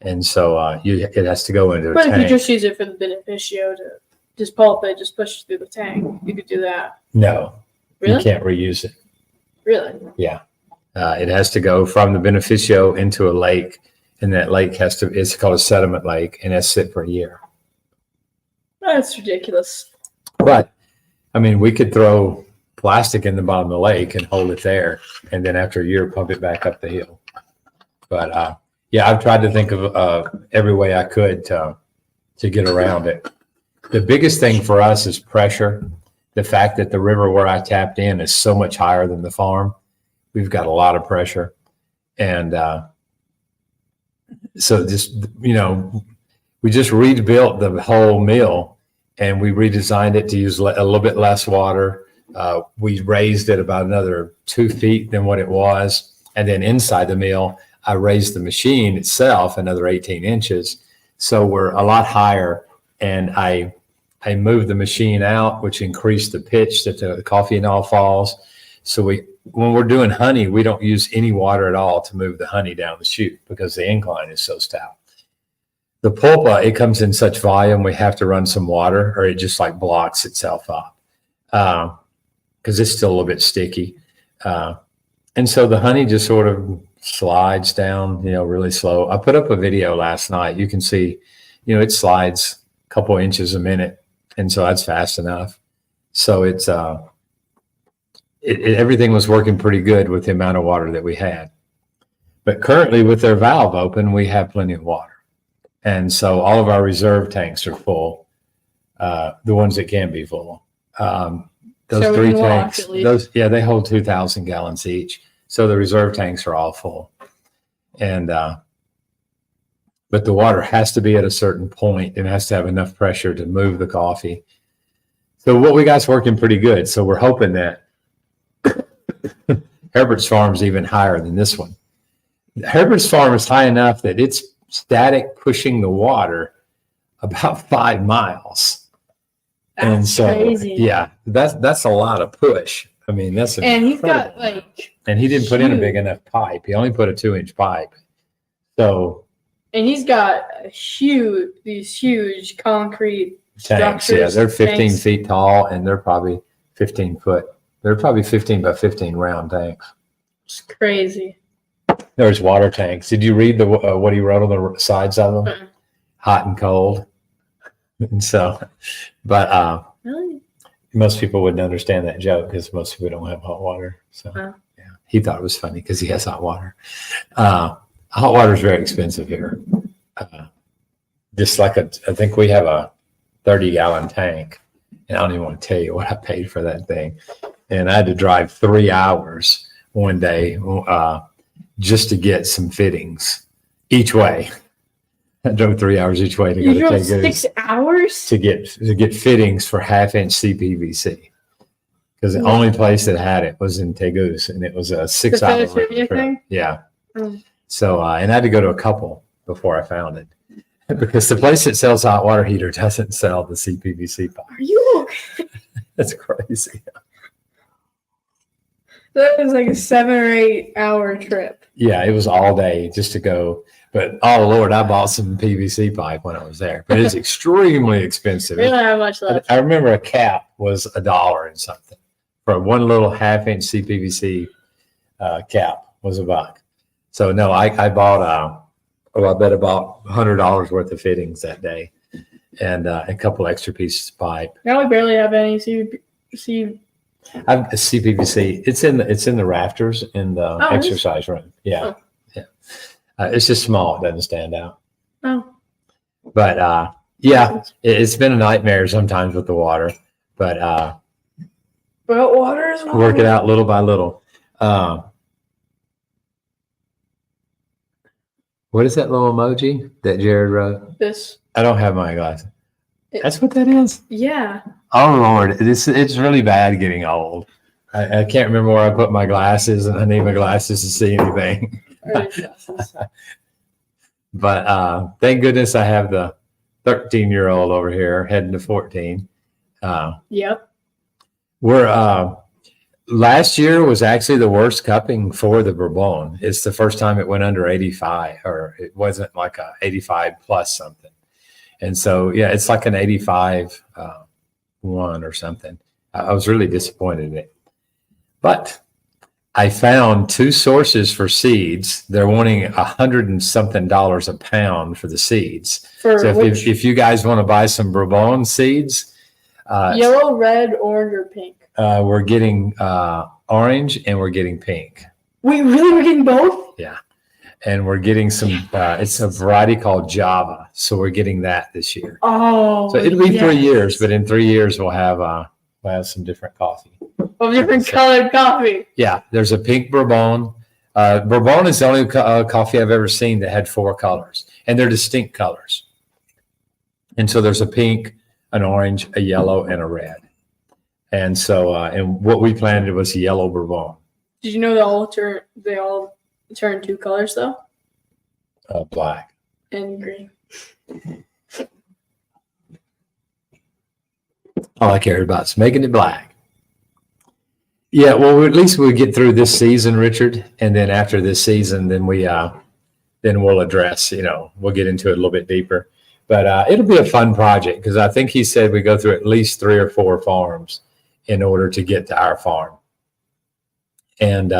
Speaker 2: And so it has to go into a tank.
Speaker 1: But if you just use it for the beneficio to just pulp it, just push it through the tank, you could do that.
Speaker 2: No,
Speaker 1: Really?
Speaker 2: you can't reuse it.
Speaker 1: Really?
Speaker 2: Yeah. It has to go from the beneficio into a lake, and that lake it's called a sediment lake, and that's sit for a year.
Speaker 1: That's ridiculous.
Speaker 2: But, I mean, we could throw plastic in the bottom of the lake and hold it there, and then after a year, pump it back up the hill. But, yeah, I've tried to think of every way I could to get around it. The biggest thing for us is pressure. The fact that the river where I tapped in is so much higher than the farm. We've got a lot of pressure. And so just, we just rebuilt the whole mill, and we redesigned it to use a little bit less water. We raised it about another 2 feet than what it was. And then inside the mill, I raised the machine itself another 18 inches. So we're a lot higher. And I moved the machine out, which increased the pitch that the coffee and all falls. So when we're doing honey, we don't use any water at all to move the honey down the chute because the incline is so stout. The pulpa, it comes in such volume, we have to run some water or it just like blocks itself up because it's still a little bit sticky. And so the honey just sort of slides down, really slow. I put up a video last night. You can see, it slides a couple inches a minute. And so that's fast enough. So it's, everything was working pretty good with the amount of water that we had. But currently with their valve open, we have plenty of water. And so all of our reserve tanks are full, the ones that can be full. Those
Speaker 1: So we
Speaker 2: three
Speaker 1: can wash
Speaker 2: tanks,
Speaker 1: at least.
Speaker 2: they hold 2,000 gallons each. So the reserve tanks are all full. And, but the water has to be at a certain point and has to have enough pressure to move the coffee. So what we got's working pretty good. So we're hoping that Herbert's farm is even higher than this one. Herbert's farm is high enough that it's static pushing the water about 5 miles.
Speaker 1: That's crazy.
Speaker 2: Yeah, that's a lot of push. I mean, that's
Speaker 1: And he's got
Speaker 2: incredible.
Speaker 1: like,
Speaker 2: And he didn't put in a
Speaker 1: huge-
Speaker 2: big enough pipe. He only put a 2-inch pipe. So
Speaker 1: and he's got these huge concrete
Speaker 2: tanks,
Speaker 1: structures.
Speaker 2: they're 15
Speaker 1: tanks.
Speaker 2: feet tall and they're probably 15 foot. They're probably 15 by 15 round tanks.
Speaker 1: It's crazy.
Speaker 2: There's water tanks. Did you read what he wrote on the sides of them?
Speaker 1: Uh-uh.
Speaker 2: Hot and cold. And so, but
Speaker 1: Really?
Speaker 2: most people wouldn't understand that joke because most people don't have hot water. So
Speaker 1: Oh.
Speaker 2: yeah, he thought it was funny because he has hot water. Hot water is very expensive here. Just like I think we have a 30-gallon tank, and I don't even want to tell you what I paid for that thing. And I had to drive 3 hours one day just to get some fittings. each way. I drove 3 hours each way to go
Speaker 1: You
Speaker 2: to
Speaker 1: drove
Speaker 2: Tegus
Speaker 1: 6 hours?
Speaker 2: to get fittings for 1/2-inch CPVC. Because the only place that had it was in Tegus, and it was a 6-hour
Speaker 1: Philadelphia
Speaker 2: trip.
Speaker 1: thing?
Speaker 2: Yeah.
Speaker 1: Mm.
Speaker 2: So, and I had to go to a couple before I found it. Because the place that sells hot water heater doesn't sell the CPVC pipe.
Speaker 1: Are you okay?
Speaker 2: That's crazy.
Speaker 1: That was like a 7 or 8 hour trip.
Speaker 2: Yeah, it was all day just to go. But oh Lord, I bought some PVC pipe when I was there. But it's extremely expensive.
Speaker 1: We don't have much left.
Speaker 2: I remember a cap was $1 and something for one little 1/2-inch CPVC cap was $1. So no, I bought I bet about $100 worth of fittings that day, and a couple extra pieces of pipe.
Speaker 1: Now we barely have any
Speaker 2: I've a CPVC. It's in the rafters in the
Speaker 1: Oh, it is?
Speaker 2: exercise room. Yeah,
Speaker 1: Oh.
Speaker 2: yeah. It's just small. It doesn't stand out.
Speaker 1: Oh.
Speaker 2: But yeah, it's been a nightmare sometimes with the water. But
Speaker 1: But water is water.
Speaker 2: work it out little by little. What is that little emoji that Jared wrote?
Speaker 1: This.
Speaker 2: I don't have my glasses. That's what that is?
Speaker 1: Yeah.
Speaker 2: Oh Lord, it's really bad getting old. I can't remember where I put my glasses, and I need my glasses to see anything. But thank goodness I have the 13-year-old over here heading to 14.
Speaker 1: Yep.
Speaker 2: We're last year was actually the worst cupping for the Bourbon. It's the first time it went under 85, or it wasn't like a 85 plus something. And so, yeah, it's like an 85 one or something. I was really disappointed in it. But I found 2 sources for seeds. They're wanting $100 and something a pound for the seeds.
Speaker 1: For
Speaker 2: So
Speaker 1: which,
Speaker 2: if you guys want to buy some Bourbon seeds,
Speaker 1: yellow, red, orange, or pink?
Speaker 2: we're getting orange and we're getting pink.
Speaker 1: Wait, really? We're getting both?
Speaker 2: Yeah. And we're getting some, it's a variety called Java. So we're getting that this year.
Speaker 1: Oh.
Speaker 2: So it'll be 3
Speaker 1: yes.
Speaker 2: years, but in 3 years we'll have some different coffee.
Speaker 1: Of different colored coffee.
Speaker 2: Yeah, there's a pink Bourbon. Bourbon is the only coffee I've ever seen that had 4 colors, and they're distinct colors. And so there's a pink, an orange, a yellow, and a red. And so, and what we planted was yellow Bourbon,
Speaker 1: Did you know they all turn 2 colors though?
Speaker 2: black.
Speaker 1: And green.
Speaker 2: All I cared about is making it black. Yeah, well, at least we'll get through this season, Richard, and then after this season, then we'll address. We'll get into it a little bit deeper. But it'll be a fun project because I think he said we go through at least 3 or 4 farms in order to get to our farm. And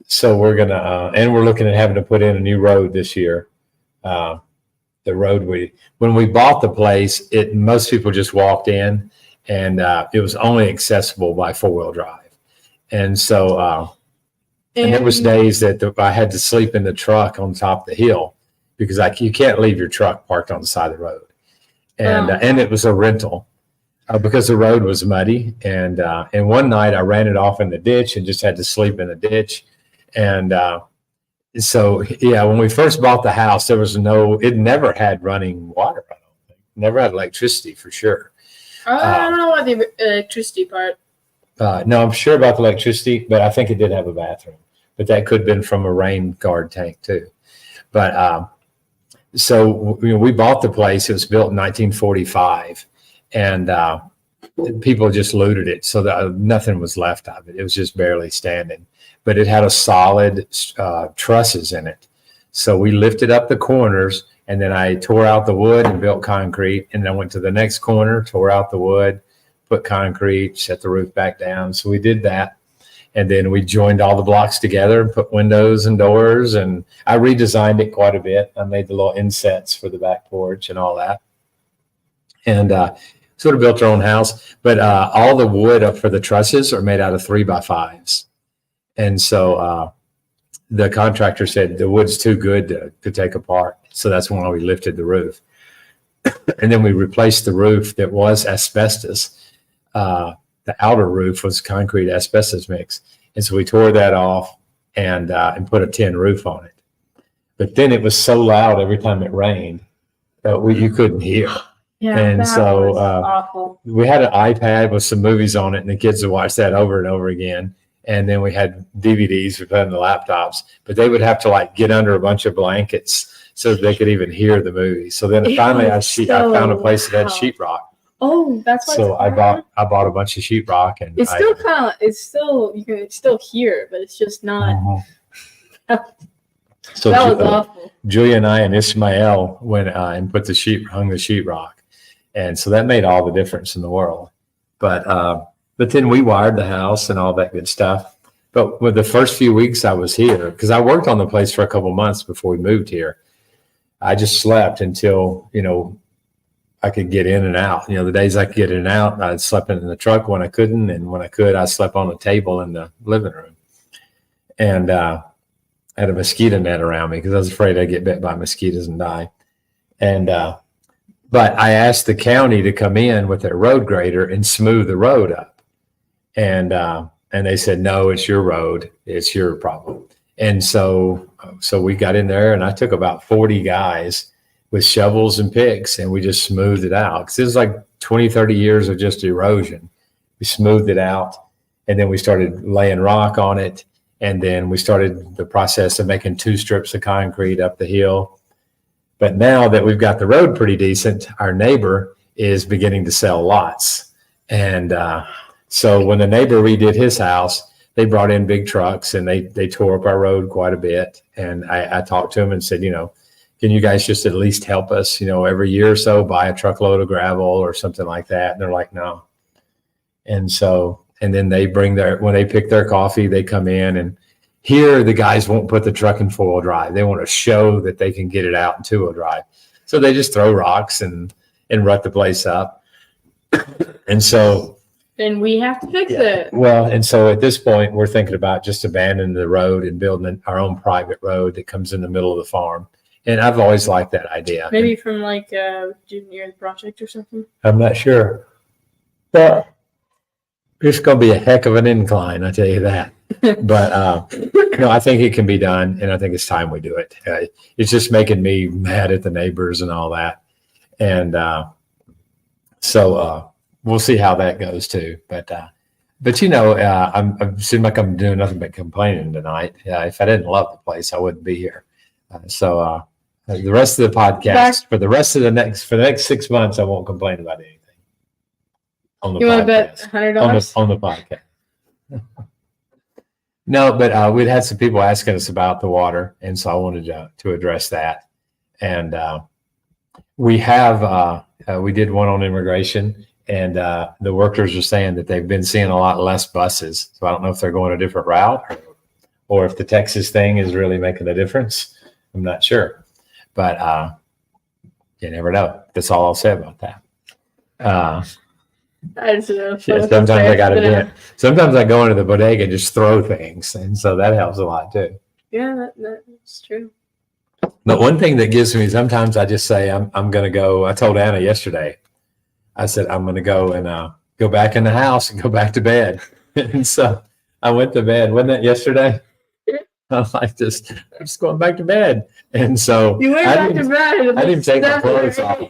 Speaker 2: so we're gonna, and we're looking at having to put in a new road this year. The road when we bought the place, most people just walked in, and it was only accessible by 4-wheel drive. And so, and there was days that I had to sleep in the truck on top of the hill because you can't leave your truck parked on the side of the road. And and it was a rental because the road was muddy. And one night I ran it off in the ditch and just had to sleep in the ditch. And so, yeah, when we first bought the house, it never had running water. I don't think. Never had electricity for sure.
Speaker 1: I don't know about the electricity part.
Speaker 2: No, I'm sure about the electricity, but I think it did have a bathroom. But that could have been from a rain guard tank too. But so we bought the place. It was built in 1945, and people just looted it, so that nothing was left of it. It was just barely standing. But it had a solid trusses in it. So we lifted up the corners, and then I tore out the wood and built concrete. And then I went to the next corner, tore out the wood, put concrete, set the roof back down. So we did that. And then we joined all the blocks together and put windows and doors. And I redesigned it quite a bit. I made the little insets for the back porch and all that. And sort of built our own house. But all the wood up for the trusses are made out of 3x5s. And so the contractor said the wood's too good to take apart. So that's why we lifted the roof. And then we replaced the roof that was asbestos. The outer roof was concrete asbestos mix. And so we tore that off and put a tin roof on it. but then it was so loud every time it rained that you couldn't hear.
Speaker 1: Yeah,
Speaker 2: And
Speaker 1: that
Speaker 2: so,
Speaker 1: was awful.
Speaker 2: We had an iPad with some movies on it, and the kids would watch that over and over again. And then we had DVDs we put on the laptops, but they would have to like get under a bunch of blankets so that they could even hear the movie. So then finally I found a place that had sheetrock.
Speaker 1: Oh, that's why.
Speaker 2: So I bought a bunch of sheetrock, and
Speaker 1: It's still you can still hear it, but it's just not.
Speaker 2: So
Speaker 1: That was awful.
Speaker 2: Julia and I and Ismael went and hung the sheetrock, and so that made all the difference in the world. But then we wired the house and all that good stuff. But with the first few weeks I was here, because I worked on the place for a couple months before we moved here, I just slept until, I could get in and out. The days I could get in and out, I slept in the truck when I couldn't. And when I could, I slept on a table in the living room. And I had a mosquito net around me because I was afraid I'd get bit by mosquitoes and die. And but I asked the county to come in with their road grader and smooth the road up. And they said, no, it's your road. It's your problem. And so we got in there, and I took about 40 guys with shovels and picks, and we just smoothed it out. Because it was like 20, 30 years of just erosion. We smoothed it out, and then we started laying rock on it. And then we started the process of making 2 strips of concrete up the hill. But now that we've got the road pretty decent, our neighbor is beginning to sell lots. And so when the neighbor redid his house, they brought in big trucks, and they tore up our road quite a bit. And I talked to him and said, can you guys just at least help us, every year or so buy a truckload of gravel or something like that? And they're like, no. And then when they pick their coffee, they come in, and here the guys won't put the truck in 4-wheel drive. They want to show that they can get it out in 2-wheel drive. So they just throw rocks and rut the place up. And so
Speaker 1: then we have to fix it.
Speaker 2: Well, and so at this point, we're thinking about just abandoning the road and building our own private road that comes in the middle of the farm. And I've always liked that idea.
Speaker 1: Maybe from like junior project or something.
Speaker 2: I'm not sure. But it's going to be a heck of an incline, I tell you that. But I think it can be done, and I think it's time we do it. It's just making me mad at the neighbors and all that. And so we'll see how that goes too. But I'm seem like I'm doing nothing but complaining tonight. If I didn't love the place, I wouldn't be here. So the rest of the podcast for the next 6 months, I won't complain about anything.
Speaker 1: You want to bet $100
Speaker 2: on the podcast? No, but we'd had some people asking us about the water, and so I wanted to address that. And we did one on immigration, and the workers are saying that they've been seeing a lot less buses. So I don't know if they're going a different route or if the Texas thing is really making a difference. I'm not sure, but you never know. That's all I'll say about that. Sometimes I got to do it. Sometimes I go into the bodega and just throw things, and so that helps a lot too.
Speaker 1: Yeah, that's true.
Speaker 2: But one thing that gives me, sometimes I just say I'm going to go. I told Anna yesterday, I said I'm going to go and go back in the house and go back to bed. And so I went to bed. Wasn't that yesterday? I'm like, I'm just going back to bed. And so
Speaker 1: you went back to bed.
Speaker 2: I didn't take my clothes off.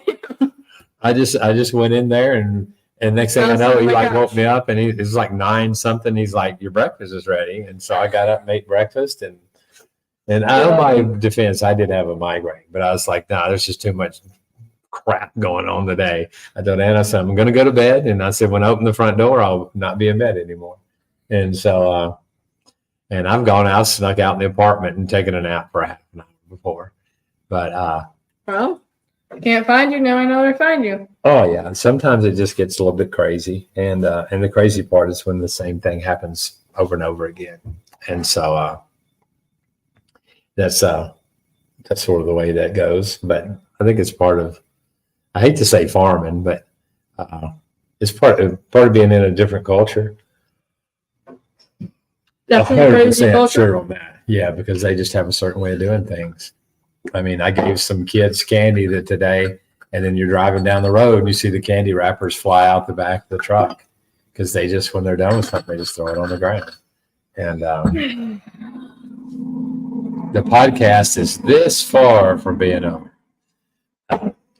Speaker 2: I just went in there, and next thing I know, he woke me up, and it was like 9 something. He's like, your breakfast is ready. And so I got up and ate breakfast, and out of my defense, I did have a migraine, but I was like, there's just too much crap going on today. I told Anna, I said, I'm going to go to bed. And I said, when I open the front door, I'll not be in bed anymore. And so, and I've gone out, snuck out in the apartment and taken a nap for half an hour before. But,
Speaker 1: well, I can't find you. Now I know where to find you.
Speaker 2: Oh yeah. Sometimes it just gets a little bit crazy. And the crazy part is when the same thing happens over and over again. And so, that's sort of the way that goes. But I think it's part of, I hate to say farming, but it's part of being in a different culture.
Speaker 1: Definitely crazy culture.
Speaker 2: Sure on that. Yeah, because they just have a certain way of doing things. I mean, I gave some kids candy today, and then you're driving down the road and you see the candy wrappers fly out the back of the truck because they just, when they're done with something, they just throw it on the ground. And the podcast is this far from being over.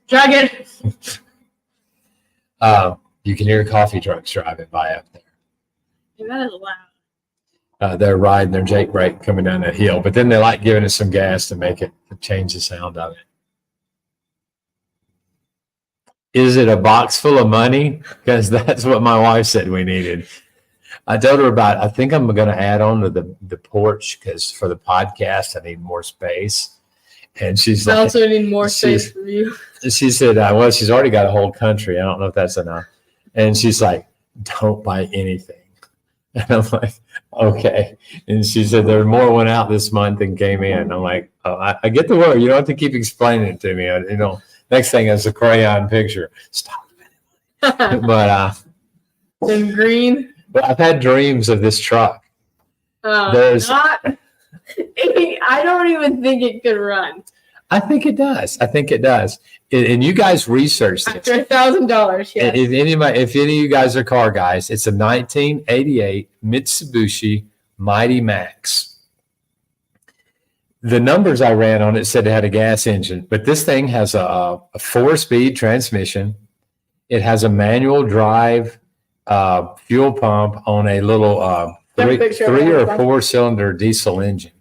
Speaker 1: Dragon.
Speaker 2: You can hear coffee trucks driving by up there.
Speaker 1: Yeah, that is loud.
Speaker 2: They're riding their Jake brake coming down that hill, but then they like giving us some gas to make it change the sound of it. Is it a box full of money? Because that's what my wife said we needed. I told her about, I think I'm going to add on to the porch because for the podcast, I need more space. And she's
Speaker 1: I
Speaker 2: like,
Speaker 1: also need more space for you.
Speaker 2: she said, well, she's already got a whole country. I don't know if that's enough. And she's like, don't buy anything. And I'm like, okay. And she said, there more went out this month than came in. I'm like, oh, I get the word. You don't have to keep explaining it to me. Next thing is a crayon picture. Stop. But
Speaker 1: in green.
Speaker 2: But I've had dreams of this truck.
Speaker 1: I don't even think it could run.
Speaker 2: I think it does. And you guys research this.
Speaker 1: After $1,000, yes.
Speaker 2: If any of you guys are car guys, it's a 1988 Mitsubishi Mighty Max. The numbers I ran on it said it had a gas engine, but this thing has a 4-speed transmission. It has a manual drive fuel pump on a little three or 4-cylinder diesel engine.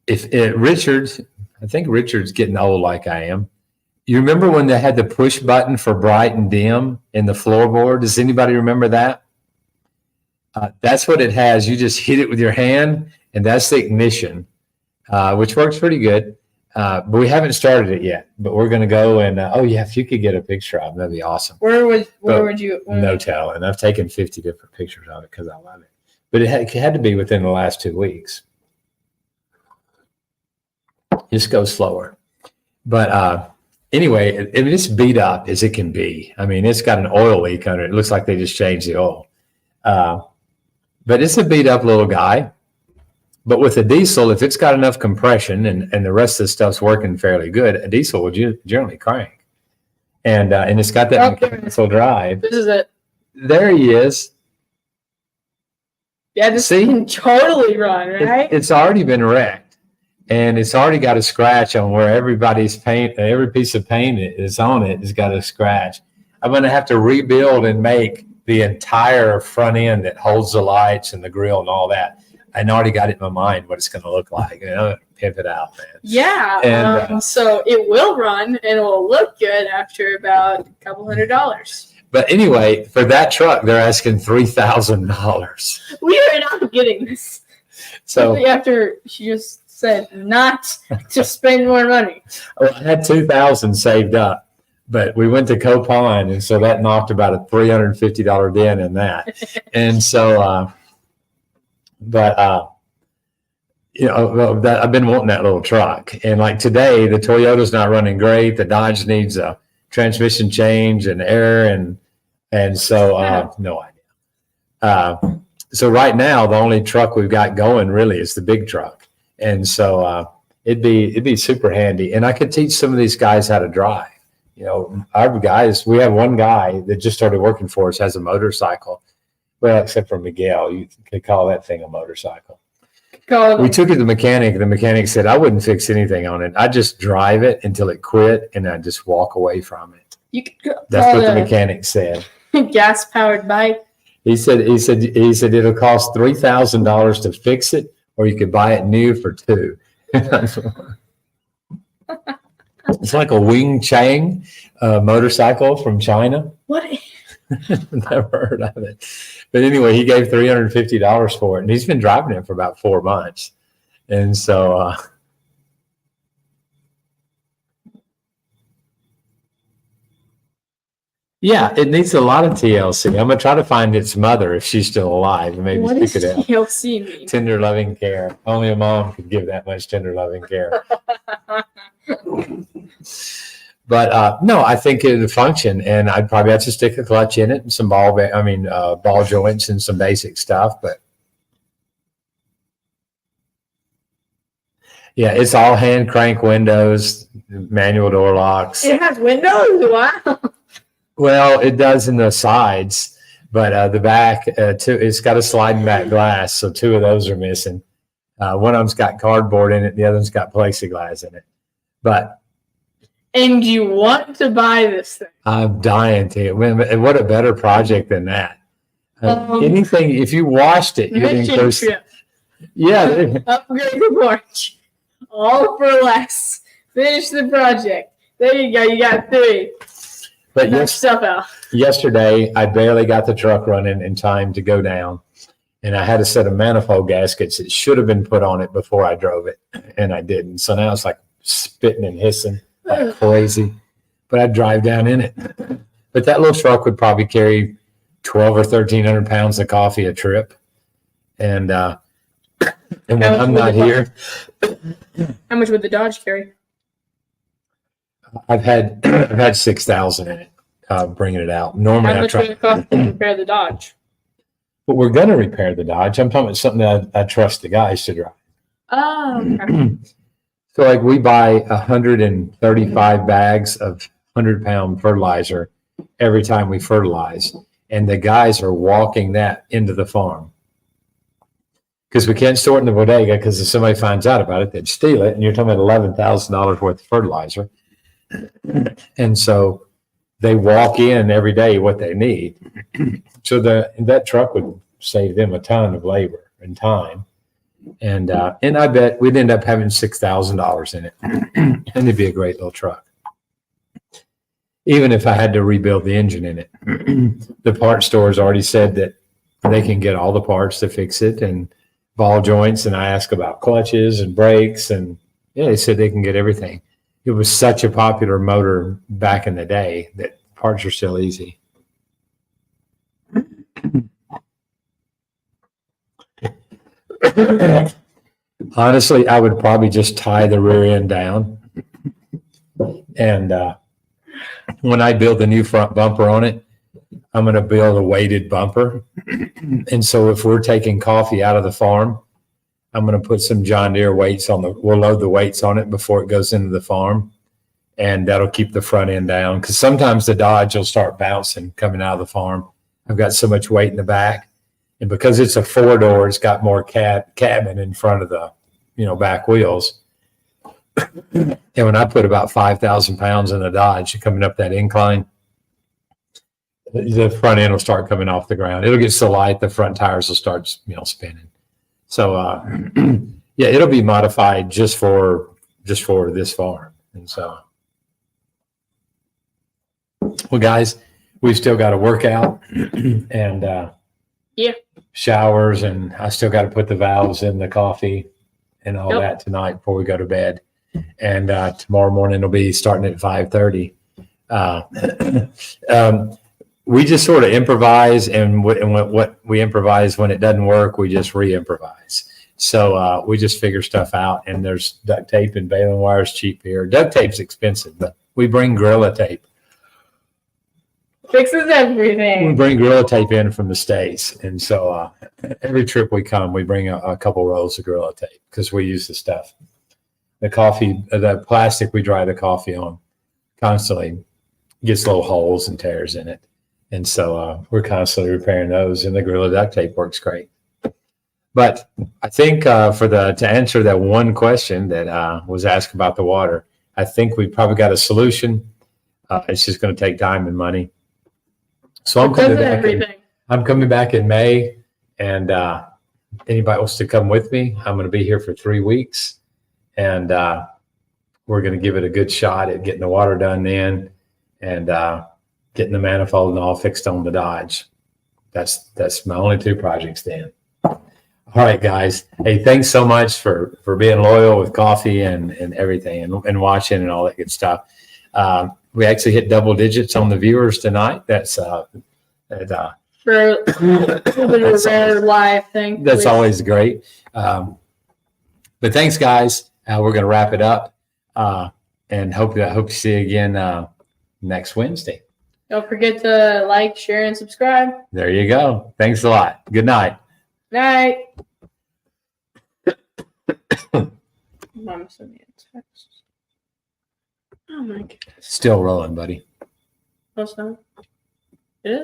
Speaker 2: Richard, I think Richard's getting old like I am. You remember when they had the push button for bright and dim in the floorboard? Does anybody remember that? That's what it has. You just hit it with your hand, and that's the ignition, which works pretty good. But we haven't started it yet. But we're going to go and if you could get a picture of it, that'd be awesome.
Speaker 1: Where would you?
Speaker 2: No telling. I've taken 50 different pictures of it because I love it. But it had to be within the last 2 weeks. Just go slower. But anyway, it's beat up as it can be. I mean, it's got an oil leak under it. It looks like they just changed the oil. But it's a beat up little guy. But with a diesel, if it's got enough compression and the rest of the stuff's working fairly good, a diesel will generally crank. And it's got that mechanical drive.
Speaker 1: This is it.
Speaker 2: There he is.
Speaker 1: Yeah, this can totally run, right?
Speaker 2: It's already been wrecked. And it's already got a scratch on where everybody's paint, every piece of paint is on it has got a scratch. I'm going to have to rebuild and make the entire front end that holds the lights and the grill and all that. I already got it in my mind what it's going to look like. Pimp it out, man.
Speaker 1: Yeah.
Speaker 2: And,
Speaker 1: so it will run and it will look good after about $200.
Speaker 2: But anyway, for that truck, they're asking $3,000.
Speaker 1: We are not getting this.
Speaker 2: So
Speaker 1: after she just said not to spend more money.
Speaker 2: Well, I had $2,000 saved up, but we went to Copine, and so that knocked about a $350 dent in that. And so, I've been wanting that little truck. And like today, the Toyota's not running great. The Dodge needs a transmission change and air, and so no idea. So right now, the only truck we've got going really is the big truck. And so it'd be super handy. And I could teach some of these guys how to drive. Our guys, we have one guy that just started working for us, has a motorcycle. Well, except for Miguel, you could call that thing a motorcycle. We took it to the mechanic. The mechanic said, I wouldn't fix anything on it. I just drive it until it quit, and I just walk away from it. That's what the mechanic said.
Speaker 1: Gas-powered bike.
Speaker 2: He said it'll cost $3,000 to fix it, or you could buy it new for $2,000. It's like a Wing Chang motorcycle from China.
Speaker 1: What?
Speaker 2: Never heard of it. But anyway, he gave $350 for it, and he's been driving it for about 4 months. And so, yeah, it needs a lot of TLC. I'm going to try to find its mother if she's still alive and maybe pick it out.
Speaker 1: TLC mean?
Speaker 2: Tender loving care. Only a mom could give that much tender loving care. But no, I think it would function, and I'd probably have to stick a clutch in it and some ball joints and some basic stuff. But yeah, it's all hand crank windows, manual door locks.
Speaker 1: It has windows? Wow.
Speaker 2: Well, it does in the sides, but the back, it's got a sliding back glass, so 2 of those are missing. One of them's got cardboard in it. The other one's got plexiglass in it. But
Speaker 1: And you want to buy this thing?
Speaker 2: I'm dying to. What a better project than that. Anything, if you washed it, you'd
Speaker 1: Mission
Speaker 2: increase.
Speaker 1: trip.
Speaker 2: Yeah.
Speaker 1: Upgrade the porch. All for less. Finish the project. There you go. You got 3.
Speaker 2: But
Speaker 1: Knock stuff out.
Speaker 2: yesterday, I barely got the truck running in time to go down. And I had a set of manifold gaskets that should have been put on it before I drove it. And I didn't. So now it's like spitting and hissing like crazy. But I'd drive down in it. But that little truck would probably carry 12 or 1,300 pounds of coffee a trip. And when I'm not here,
Speaker 1: How much would the Dodge carry?
Speaker 2: I've had 6,000 in it, bringing it out. Normally,
Speaker 1: How
Speaker 2: I
Speaker 1: much
Speaker 2: try.
Speaker 1: would it cost to repair the Dodge?
Speaker 2: But we're going to repair the Dodge. I'm talking about something that I trust the guys to drive.
Speaker 1: Oh, okay.
Speaker 2: So, like, we buy 135 bags of 100-pound fertilizer every time we fertilize, and the guys are walking that into the farm because we can't store it in the bodega because if somebody finds out about it, they'd steal it. And you're talking about $11,000 worth of fertilizer. And so they walk in every day what they need. So that truck would save them a ton of labor and time. And I bet we'd end up having $6,000 in it. And it'd be a great little truck. Even if I had to rebuild the engine in it. The parts store's already said that they can get all the parts to fix it and ball joints. And I asked about clutches and brakes. And yeah, they said they can get everything. It was such a popular motor back in the day that parts are still easy. Honestly, I would probably just tie the rear end down. And when I build the new front bumper on it, I'm going to build a weighted bumper. And so if we're taking coffee out of the farm, I'm going to put some John Deere weights we'll load the weights on it before it goes into the farm. And that'll keep the front end down. Because sometimes the Dodge will start bouncing coming out of the farm. I've got so much weight in the back. And because it's a 4-door, it's got more cabin in front of the, back wheels. And when I put about 5,000 pounds in the Dodge coming up that incline, the front end will start coming off the ground. It'll get so light, the front tires will start, spinning. So, yeah, it'll be modified just for this farm. And so, well, guys, we've still got to work out and showers, and I still got to put the valves in the coffee and all that tonight before we go to bed. And tomorrow morning it'll be starting at 5:30. We just sort of improvise, and what we improvise when it doesn't work, we just re-improvise. So we just figure stuff out, and there's duct tape and baling wire is cheap here. Duct tape's expensive, but we bring Gorilla Tape.
Speaker 1: Fixes everything.
Speaker 2: We bring Gorilla Tape in from the States. And so every trip we come, we bring a couple rolls of Gorilla Tape because we use the stuff. The plastic we dry the coffee on constantly gets little holes and tears in it. And so we're constantly repairing those, and the Gorilla Duct Tape works great. But I think to answer that one question that was asked about the water, I think we probably got a solution. It's just going to take time and money. So I'm coming back in May, and anybody wants to come with me, I'm going to be here for 3 weeks, and we're going to give it a good shot at getting the water done then, and getting the manifold and all fixed on the Dodge. That's my only 2 projects then. All right, guys. Hey, thanks so much for being loyal with coffee and everything and watching and all that good stuff. We actually hit double digits on the viewers tonight. That's for a rare live thing. That's always great. But thanks, guys. We're going to wrap it up and hope to see you again next Wednesday.
Speaker 1: Don't forget to like, share, and subscribe.
Speaker 2: There you go. Thanks a lot. Good night.
Speaker 1: Night. Mom sent me a text. Oh my goodness.
Speaker 2: Still rolling, buddy.
Speaker 1: Oh, so it is?